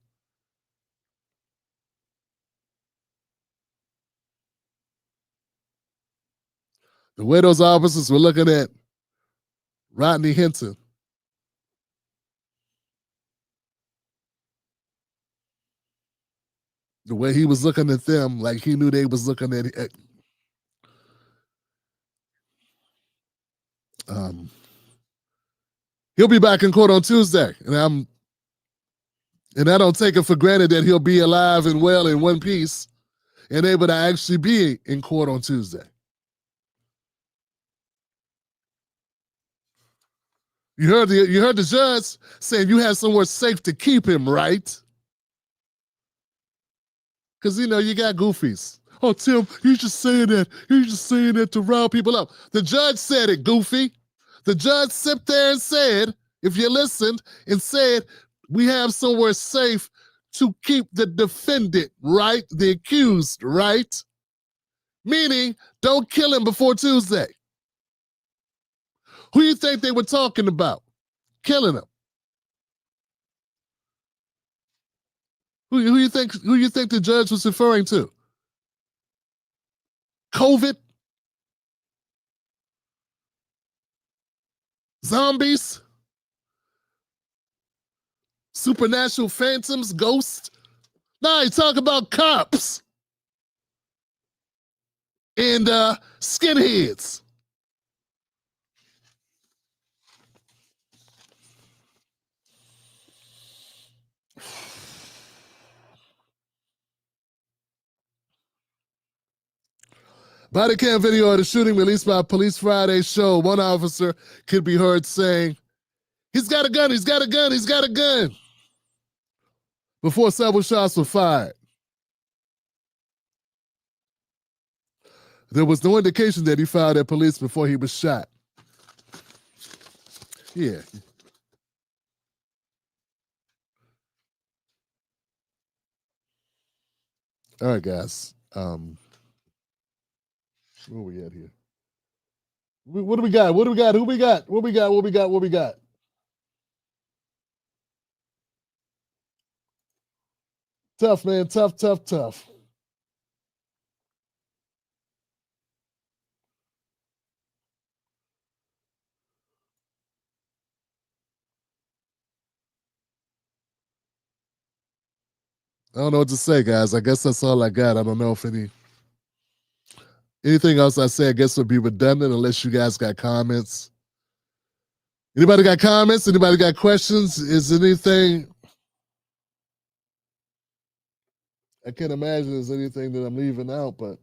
The way those officers were looking at Rodney Hinton, the way he was looking at them, like he knew they was looking at he'll be back in court on Tuesday, and I don't take it for granted that he'll be alive and well in one piece and able to actually be in court on Tuesday. You heard the judge saying you have somewhere safe to keep him, right? Because, you know, you got goofies. Oh, Tim, you're just saying that. You're just saying that to rile people up. The judge said it, goofy. The judge sat there and said, if you listened, and said, we have somewhere safe to keep the defendant, right? The accused, right? Meaning, don't kill him before Tuesday. Who do you think they were talking about? Killing him. Who you think the judge was referring to? COVID? Zombies? Supernatural phantoms? Ghosts? Nah, you talk about cops. and skinheads. Body cam video of the shooting released by Police Friday show one officer could be heard saying, "He's got a gun, he's got a gun, he's got a gun," before several shots were fired. There was no indication that he fired at police before he was shot. Yeah. All right, guys. Where we at here? What do we got? What do we got? Who we got? What we got? What we got? What we got? Tough, man. Tough, tough, tough. I don't know what to say, guys. I guess that's all I got. I don't know if anything else I say, I guess would be redundant unless you guys got comments. Anybody got comments? Anybody got questions? Is anything? I can't imagine there's anything that I'm leaving out, but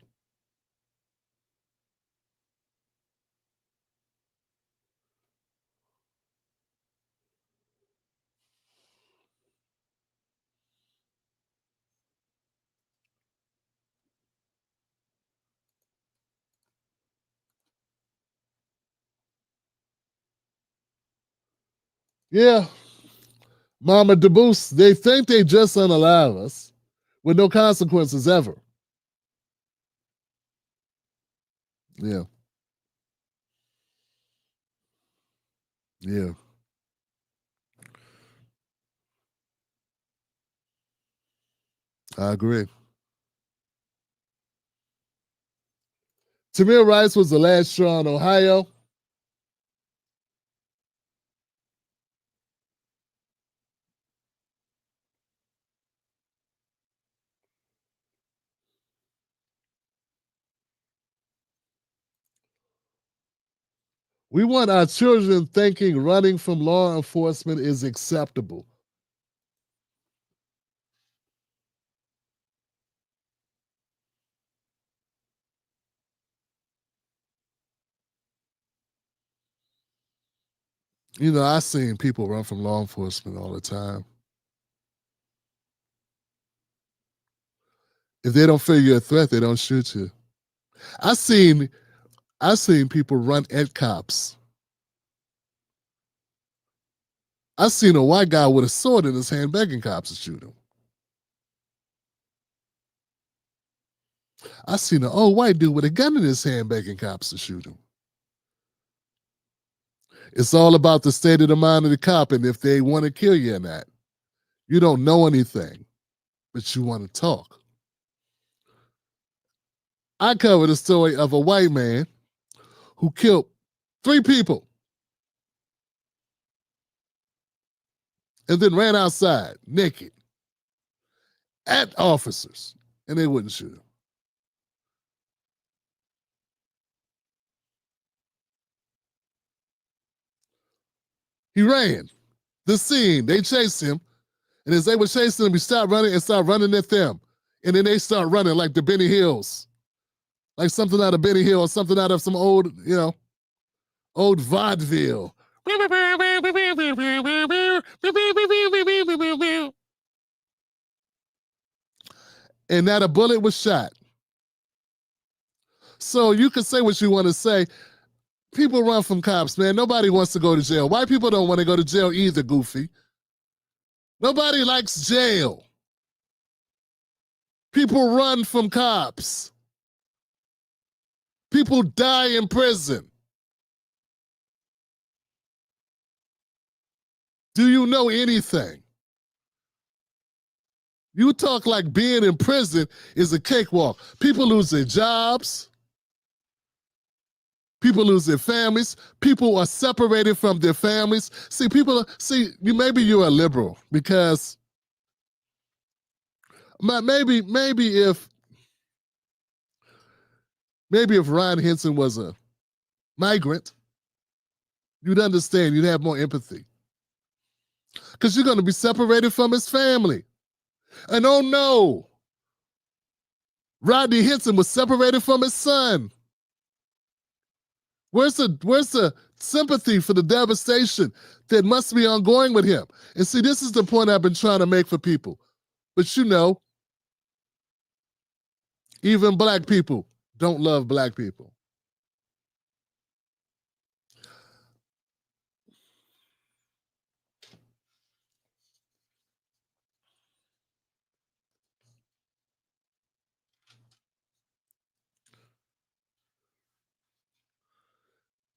yeah. Mama DeBoose, they think they just unalive us with no consequences ever. Yeah. Yeah. I agree. Tamir Rice was the last straw in Ohio. We want our children thinking running from law enforcement is acceptable. You know, I've seen people run from law enforcement all the time. If they don't feel you're a threat, they don't shoot you. I've seen people run at cops. I've seen a white guy with a sword in his hand begging cops to shoot him. I've seen an old white dude with a gun in his hand begging cops to shoot him. It's all about the state of the mind of the cop and if they want to kill you or not. You don't know anything, but you want to talk. I covered a story of a white man who killed 3 people and then ran outside naked at officers, and they wouldn't shoot him. He ran the scene. They chased him, and as they were chasing him, he stopped running and started running at them. And then they start running like the Benny Hills, like something out of Benny Hill or something out of some old, old vaudeville. And not a bullet was shot. So you can say what you want to say. People run from cops, man. Nobody wants to go to jail. White people don't want to go to jail either, Goofy. Nobody likes jail. People run from cops. People die in prison. Do you know anything? You talk like being in prison is a cakewalk. People lose their jobs. People lose their families. People are separated from their families. Maybe you're a liberal because maybe if Maybe if Ryan Hinton was a migrant, you'd understand, you'd have more empathy. Because you're going to be separated from his family. And oh no, Rodney Hinton was separated from his son. Where's the sympathy for the devastation that must be ongoing with him? And see, this is the point I've been trying to make for people. But you know, even black people don't love black people.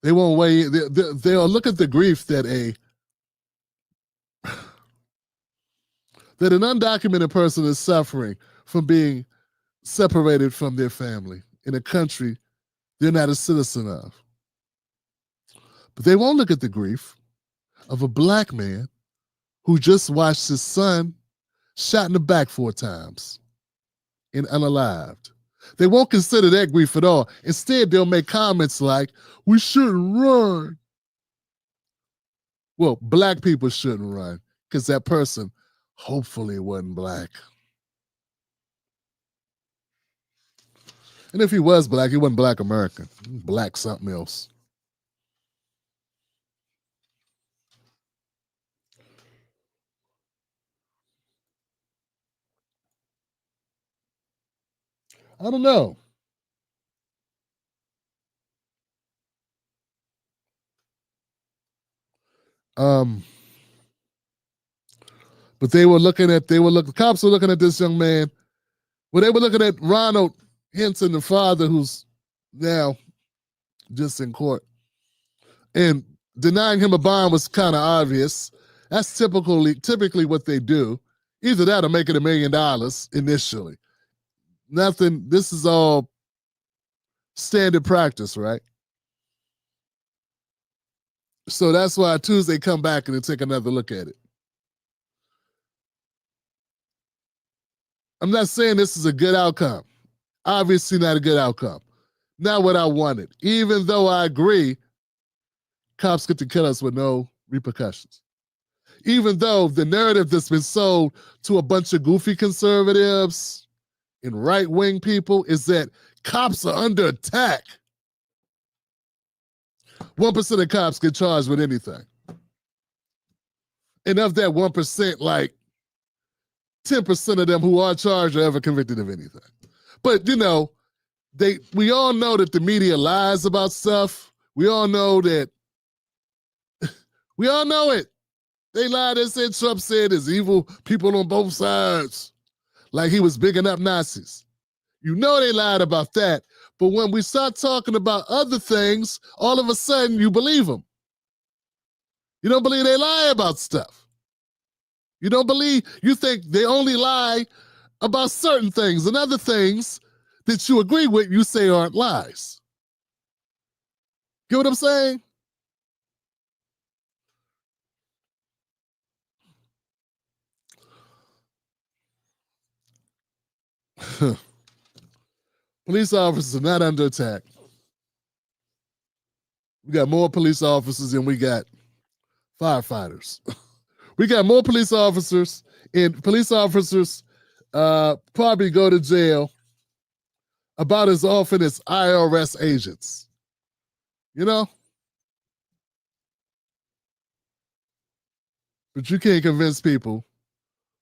They won't weigh. They'll look at the grief that an undocumented person is suffering from being separated from their family in a country they're not a citizen of. But they won't look at the grief of a black man who just watched his son shot in the back 4 times and unalived. They won't consider that grief at all. Instead, they'll make comments like, we shouldn't run. Well, black people shouldn't run because that person hopefully wasn't black. And if he was black, he wasn't black American. Black something else. I don't know. But the cops were looking at this young man. Well, they were looking at Ronald Hinton, the father, who's now just in court. And denying him a bond was kind of obvious. That's typically what they do. Either that or make it $1 million initially. Nothing, this is all standard practice, right? So that's why Tuesday come back and they take another look at it. I'm not saying this is a good outcome. Obviously not a good outcome. Not what I wanted. Even though I agree, cops get to kill us with no repercussions. Even though the narrative that's been sold to a bunch of goofy conservatives and right-wing people is that cops are under attack. 1% of cops get charged with anything. And of that 1%, like 10% of them who are charged are ever convicted of anything. But, you know, we all know that the media lies about stuff. We all know that. We all know it. They lied and said Trump said there's evil people on both sides, like he was bigging up Nazis. You know they lied about that. But when we start talking about other things, all of a sudden you believe them. You don't believe they lie about stuff. You think they only lie about certain things, and other things that you agree with, you say aren't lies. Get what I'm saying? Police officers are not under attack. We got more police officers than we got firefighters. We got more police officers, and police officers probably go to jail about as often as IRS agents. You know? But you can't convince people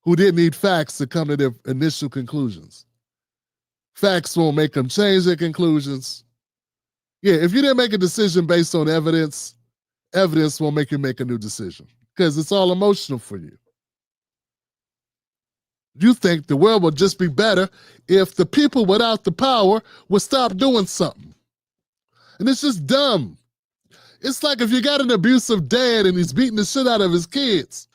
who didn't need facts to come to their initial conclusions. Facts won't make them change their conclusions. Yeah, if you didn't make a decision based on evidence, evidence won't make you make a new decision because it's all emotional for you. You think the world would just be better if the people without the power would stop doing something. And it's just dumb. It's like if you got an abusive dad and he's beating the shit out of his kids.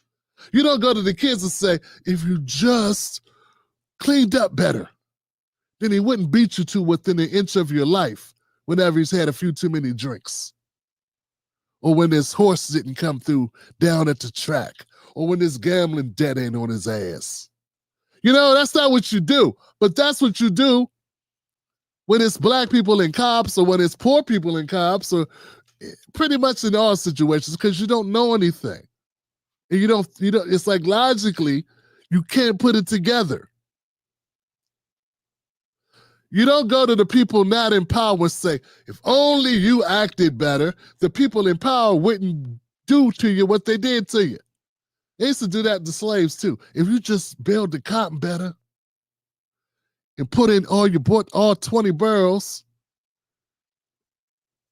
You don't go to the kids and say, if you just cleaned up better, then he wouldn't beat you to within an inch of your life whenever he's had a few too many drinks. Or when his horse didn't come through down at the track. Or when his gambling debt ain't on his ass. You know, that's not what you do. But that's what you do when it's black people in cops or when it's poor people in cops or pretty much in all situations because you don't know anything. And you don't, it's like logically, you can't put it together. You don't go to the people not in power and say, if only you acted better, the people in power wouldn't do to you what they did to you. They used to do that to slaves too. If you just build the cotton better and bought all 20 barrels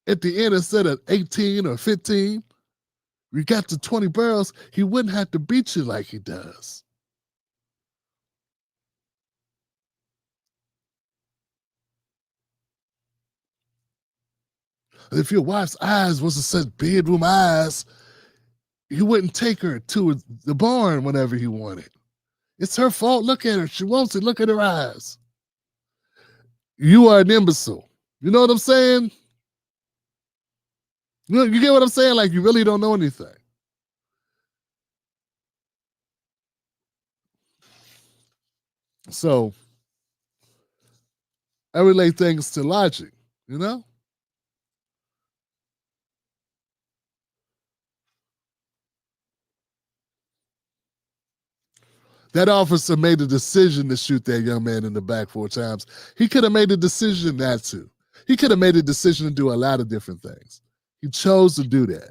at the end instead of 18 or 15, you got to 20 barrels, he wouldn't have to beat you like he does. If your wife's eyes wasn't such bedroom eyes, he wouldn't take her to the barn whenever he wanted. It's her fault. Look at her. She wants it. Look at her eyes. You are an imbecile. You know what I'm saying? You get what I'm saying? Like you really don't know anything. So I relate things to logic, you know? That officer made a decision to shoot that young man in the back 4 times. He could have made a decision not to. He could have made a decision to do a lot of different things. He chose to do that.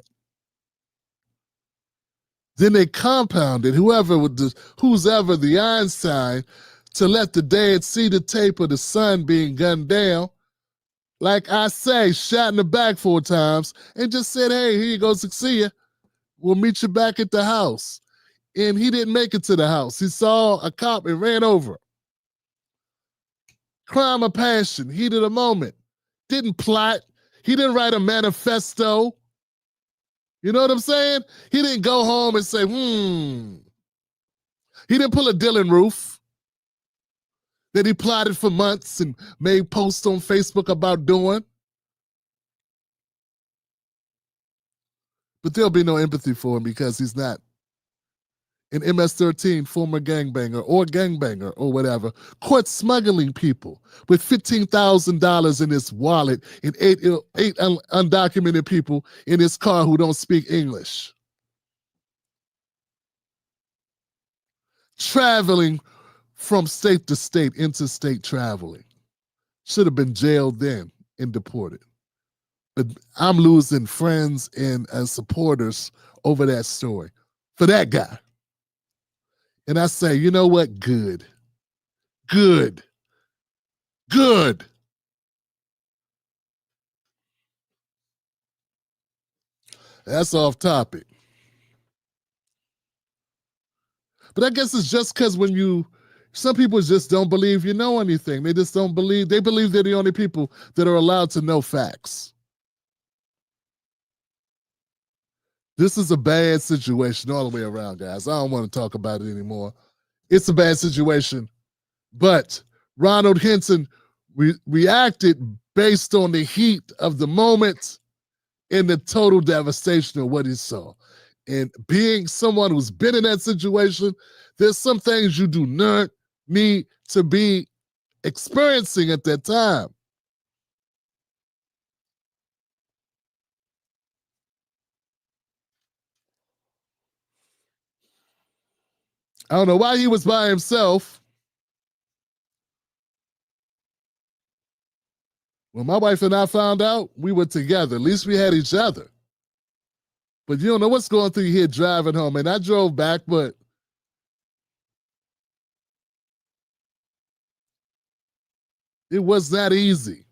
Then they compounded who's ever the Einstein to let the dad see the tape of the son being gunned down. Like I say, shot in the back 4 times and just said, hey, here you go, see ya. We'll meet you back at the house. And he didn't make it to the house. He saw a cop and ran over. Crime of passion, heat of the moment. Didn't plot. He didn't write a manifesto. You know what I'm saying? He didn't go home and say, He didn't pull a Dylan Roof that he plotted for months and made posts on Facebook about doing. But there'll be no empathy for him because he's not an MS-13 former gangbanger or whatever, caught smuggling people with $15,000 in his wallet and eight undocumented people in his car who don't speak English. Traveling from state to state, interstate traveling. Should have been jailed then and deported. But I'm losing friends and supporters over that story for that guy. And I say, you know what? Good. That's off topic. But I guess it's just because some people just don't believe you know anything. They just don't believe, they believe they're the only people that are allowed to know facts. This is a bad situation all the way around, guys. I don't want to talk about it anymore. It's a bad situation. But Ronald Hinton reacted based on the heat of the moment and the total devastation of what he saw. And being someone who's been in that situation, there's some things you do not need to be experiencing at that time. I don't know why he was by himself. When my wife and I found out, we were together. At least we had each other. But you don't know what's going through your head driving home. And I drove back, but it was not easy.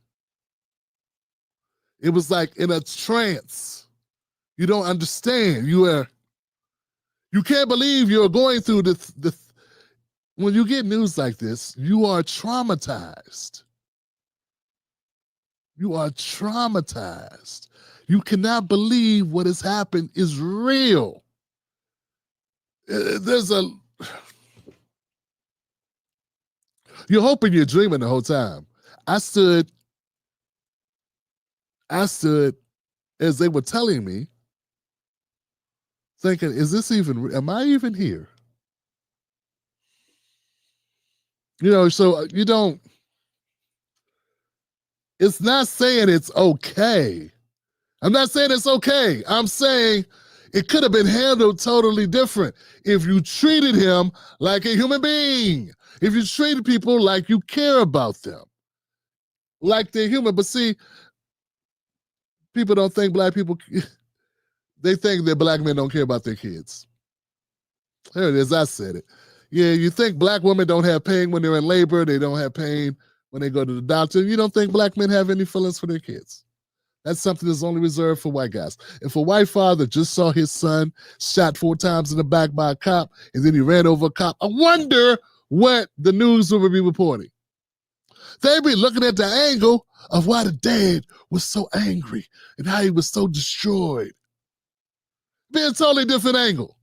It was like in a trance. You don't understand. You can't believe you're going through when you get news like this, you are traumatized. You are traumatized. You cannot believe what has happened is real. You're hoping you're dreaming the whole time. I stood as they were telling me, thinking, am I even here? You know, so you don't, It's not saying it's okay. I'm not saying it's okay. I'm saying it could have been handled totally different if you treated him like a human being, if you treated people like you care about them, like they're human. But see, people don't think black people, they think that black men don't care about their kids. There it is, I said it. Yeah, you think black women don't have pain when they're in labor, they don't have pain when they go to the doctor. You don't think black men have any feelings for their kids. That's something that's only reserved for white guys. If a white father just saw his son shot 4 times in the back by a cop and then he ran over a cop, I wonder what the news will be reporting. They'd be looking at the angle of why the dad was so angry and how he was so destroyed. Be a totally different angle.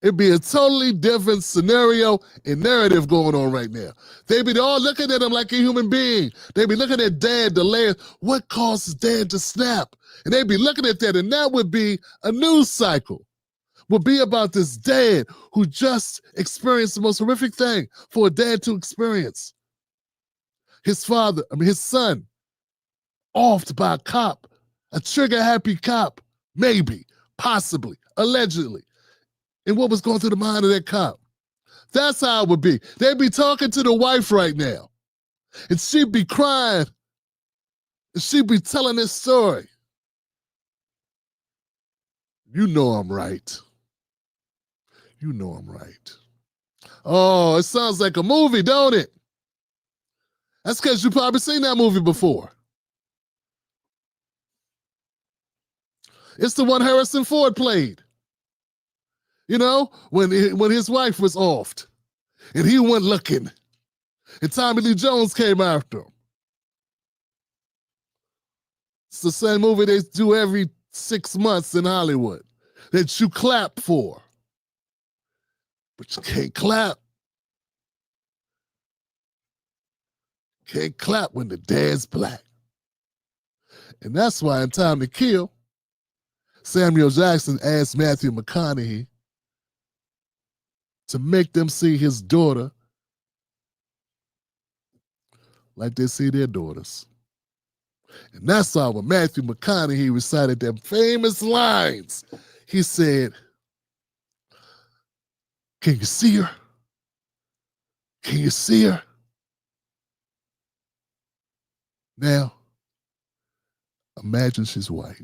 It'd be a totally different scenario and narrative going on right now. They'd be all looking at him like a human being. They'd be looking at dad, the layers. What causes dad to snap? And they'd be looking at that, and that would be a news cycle. Would be about this dad who just experienced the most horrific thing for a dad to experience. His son, offed by a cop, a trigger-happy cop, maybe, possibly, allegedly. And what was going through the mind of that cop. That's how it would be. They'd be talking to the wife right now, and she'd be crying, and she'd be telling this story. You know I'm right. You know I'm right. Oh, it sounds like a movie, don't it? That's because you've probably seen that movie before. It's the one Harrison Ford played. You know, when his wife was offed and he went looking and Tommy Lee Jones came after him. It's the same movie they do every 6 months in Hollywood that you clap for. But you can't clap. Can't clap when the dad's black. And that's why in Time to Kill, Samuel Jackson asked Matthew McConaughey to make them see his daughter like they see their daughters. And that's why when Matthew McConaughey recited them famous lines, he said, "Can you see her? Can you see her?" Now, imagine she's white.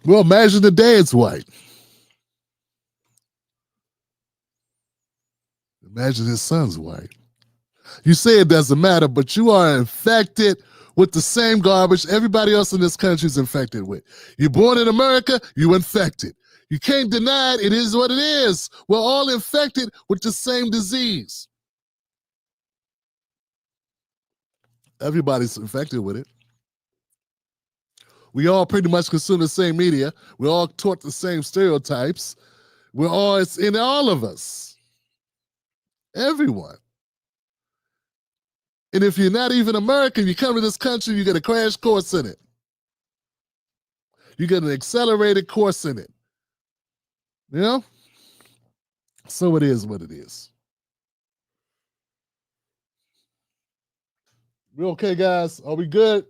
Well, imagine the dad's white. Imagine his son's white. You say it doesn't matter, but you are infected with the same garbage everybody else in this country is infected with. You're born in America, you're infected. You can't deny it. It is what it is. We're all infected with the same disease. Everybody's infected with it. We all pretty much consume the same media. We're all taught the same stereotypes. It's in all of us. Everyone. And if you're not even American, you come to this country, you get a crash course in it. You get an accelerated course in it. You know? So it is what it is. We okay, guys? Are we good?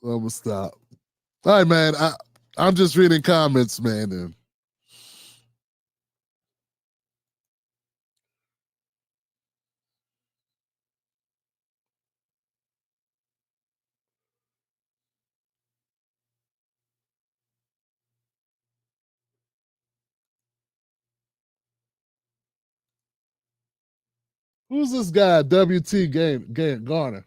I'm gonna stop. All right, man. I'm just reading comments, man. And who's this guy, WT Garner?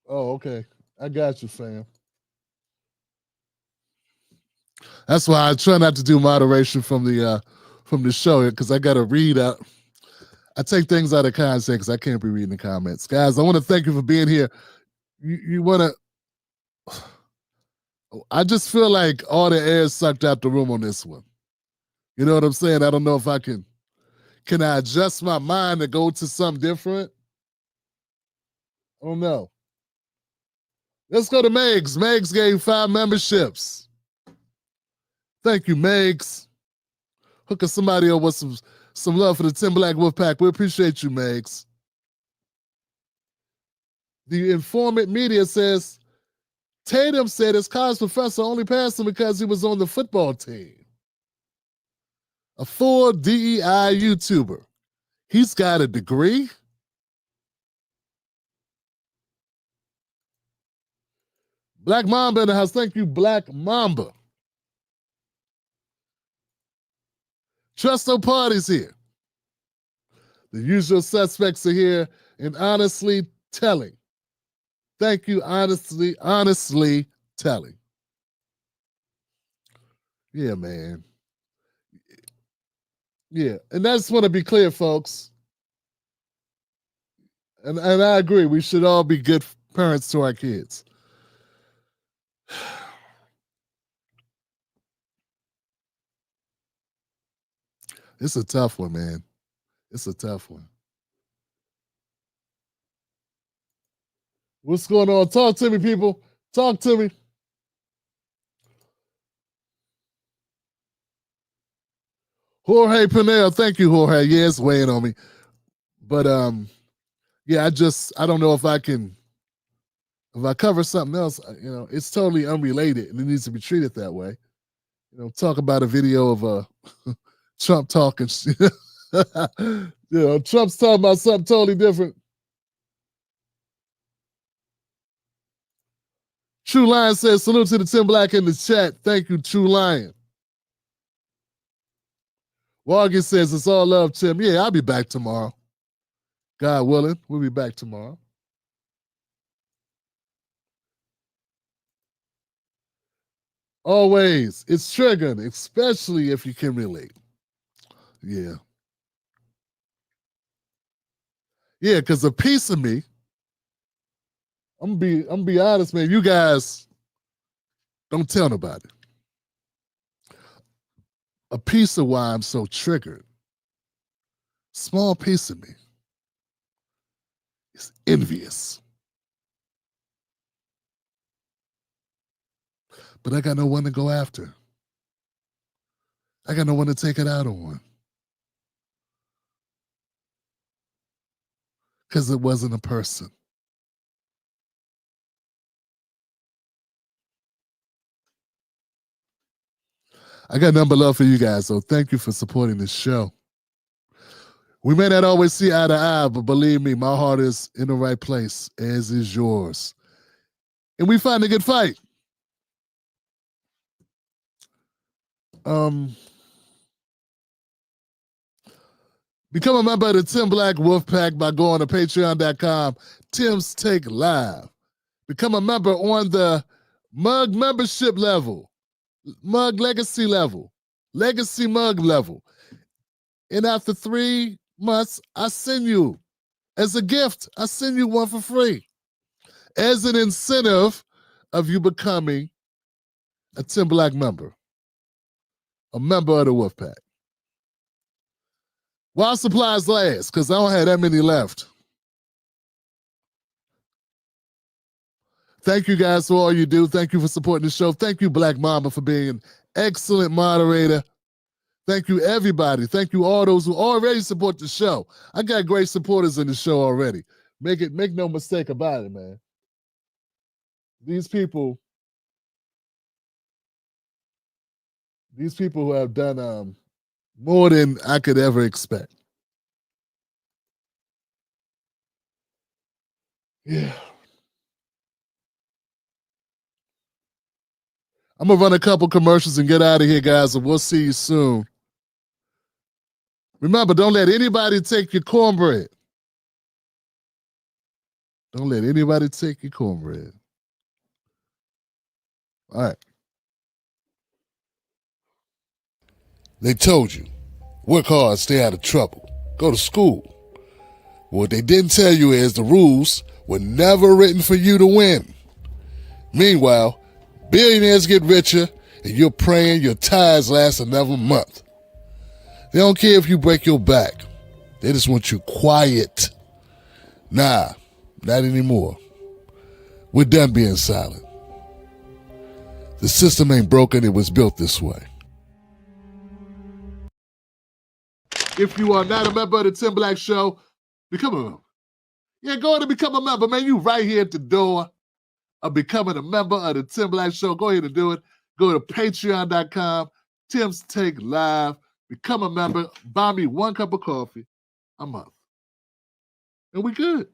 Oh, okay. I got you, fam. That's why I try not to do moderation from the show because I got to read out. I take things out of context. I can't be reading the comments, guys. I want to thank you for being here. You want to? I just feel like all the air is sucked out the room on this one. You know what I'm saying? I don't know if I can. Can I adjust my mind to go to something different? I don't know. Let's go to Megs. Megs gave 5 memberships. Thank you, Megs. Hooking somebody up with some love for the Tim Black Wolfpack. We appreciate you, Megs. The Informant Media says, Tatum said his college professor only passed him because he was on the football team. A full DEI YouTuber. He's got a degree. Black Mamba in the house. Thank you, Black Mamba. Trust no parties here. The usual suspects are here and honestly telling. Thank you, honestly telling. Yeah, man. Yeah, and I just want to be clear, folks. And I agree, we should all be good parents to our kids. It's a tough one, man. It's a tough one. What's going on? Talk to me, people. Talk to me. Jorge Pinell, thank you, Jorge. Yeah, it's weighing on me. But yeah, I don't know if I cover something else, it's totally unrelated and it needs to be treated that way. Talk about a video of Trump talking. Trump's talking about something totally different. True Lion says, salute to the Tim Black in the chat. Thank you, True Lion. Wargy says, it's all love, Tim. Yeah, I'll be back tomorrow. God willing, we'll be back tomorrow. Always. It's triggering, especially if you can relate. Yeah. Yeah, because a piece of me, I'm gonna be honest, man. You guys don't tell nobody. A piece of why I'm so triggered, small piece of me, is envious. But I got no one to go after. I got no one to take it out on. Because it wasn't a person. I got number love for you guys, so thank you for supporting this show. We may not always see eye to eye, but believe me, my heart is in the right place, as is yours. And we find a good fight. Become a member of the Tim Black Wolfpack by going to patreon.com, Tim's Take Live. Become a member on the Mug membership level, Mug Legacy level, Legacy Mug level. And after 3 months, I send you, as a gift, I send you one for free. As an incentive of you becoming a Tim Black member, a member of the Wolfpack. While supplies last, because I don't have that many left. Thank you guys for all you do. Thank you for supporting the show. Thank you, Black Mamba, for being an excellent moderator. Thank you, everybody. Thank you, all those who already support the show. I got great supporters in the show already. Make no mistake about it, man. These people who have done more than I could ever expect. Yeah. I'm going to run a couple commercials and get out of here, guys, and we'll see you soon. Remember, don't let anybody take your cornbread. Don't let anybody take your cornbread. All right. They told you, work hard, stay out of trouble, go to school. What they didn't tell you is the rules were never written for you to win. Meanwhile, billionaires get richer and you're praying your ties last another month. They don't care if you break your back. They just want you quiet. Nah, not anymore. We're done being silent. The system ain't broken, it was built this way. If you are not a member of the Tim Black Show, become a member. Yeah, go ahead and become a member, man. You right here at the door of becoming a member of the Tim Black Show. Go ahead and do it. Go to patreon.com, Tim's Take Live. Become a member. Buy me 1 cup of coffee a month. And we good.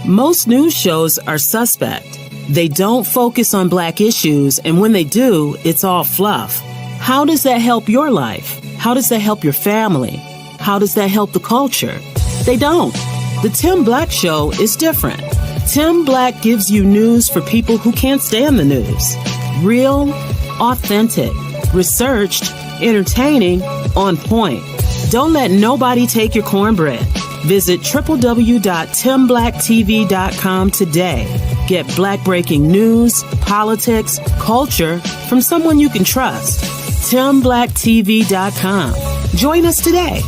Most news shows are suspect. They don't focus on Black issues, and when they do, it's all fluff. How does that help your life? How does that help your family? How does that help the culture? They don't. The Tim Black Show is different. Tim Black gives you news for people who can't stand the news. Real, authentic, researched, entertaining, on point. Don't let nobody take your cornbread. Visit www.timblacktv.com today. Get Black breaking news, politics, culture from someone you can trust. TimBlackTV.com. Join us today.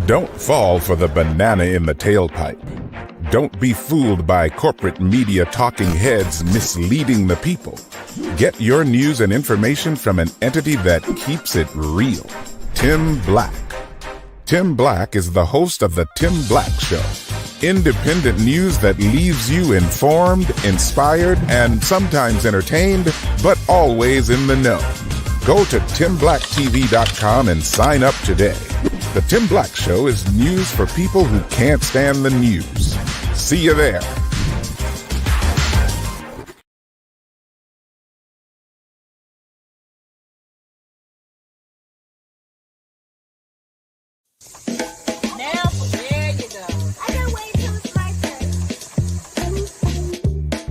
Don't fall for the banana in the tailpipe. Don't be fooled by corporate media talking heads misleading the people. Get your news and information from an entity that keeps it real. Tim Black. Tim Black is the host of The Tim Black Show. Independent news that leaves you informed, inspired, and sometimes entertained, but always in the know. Go to TimBlackTV.com and sign up today. The Tim Black Show is news for people who can't stand the news. See you there.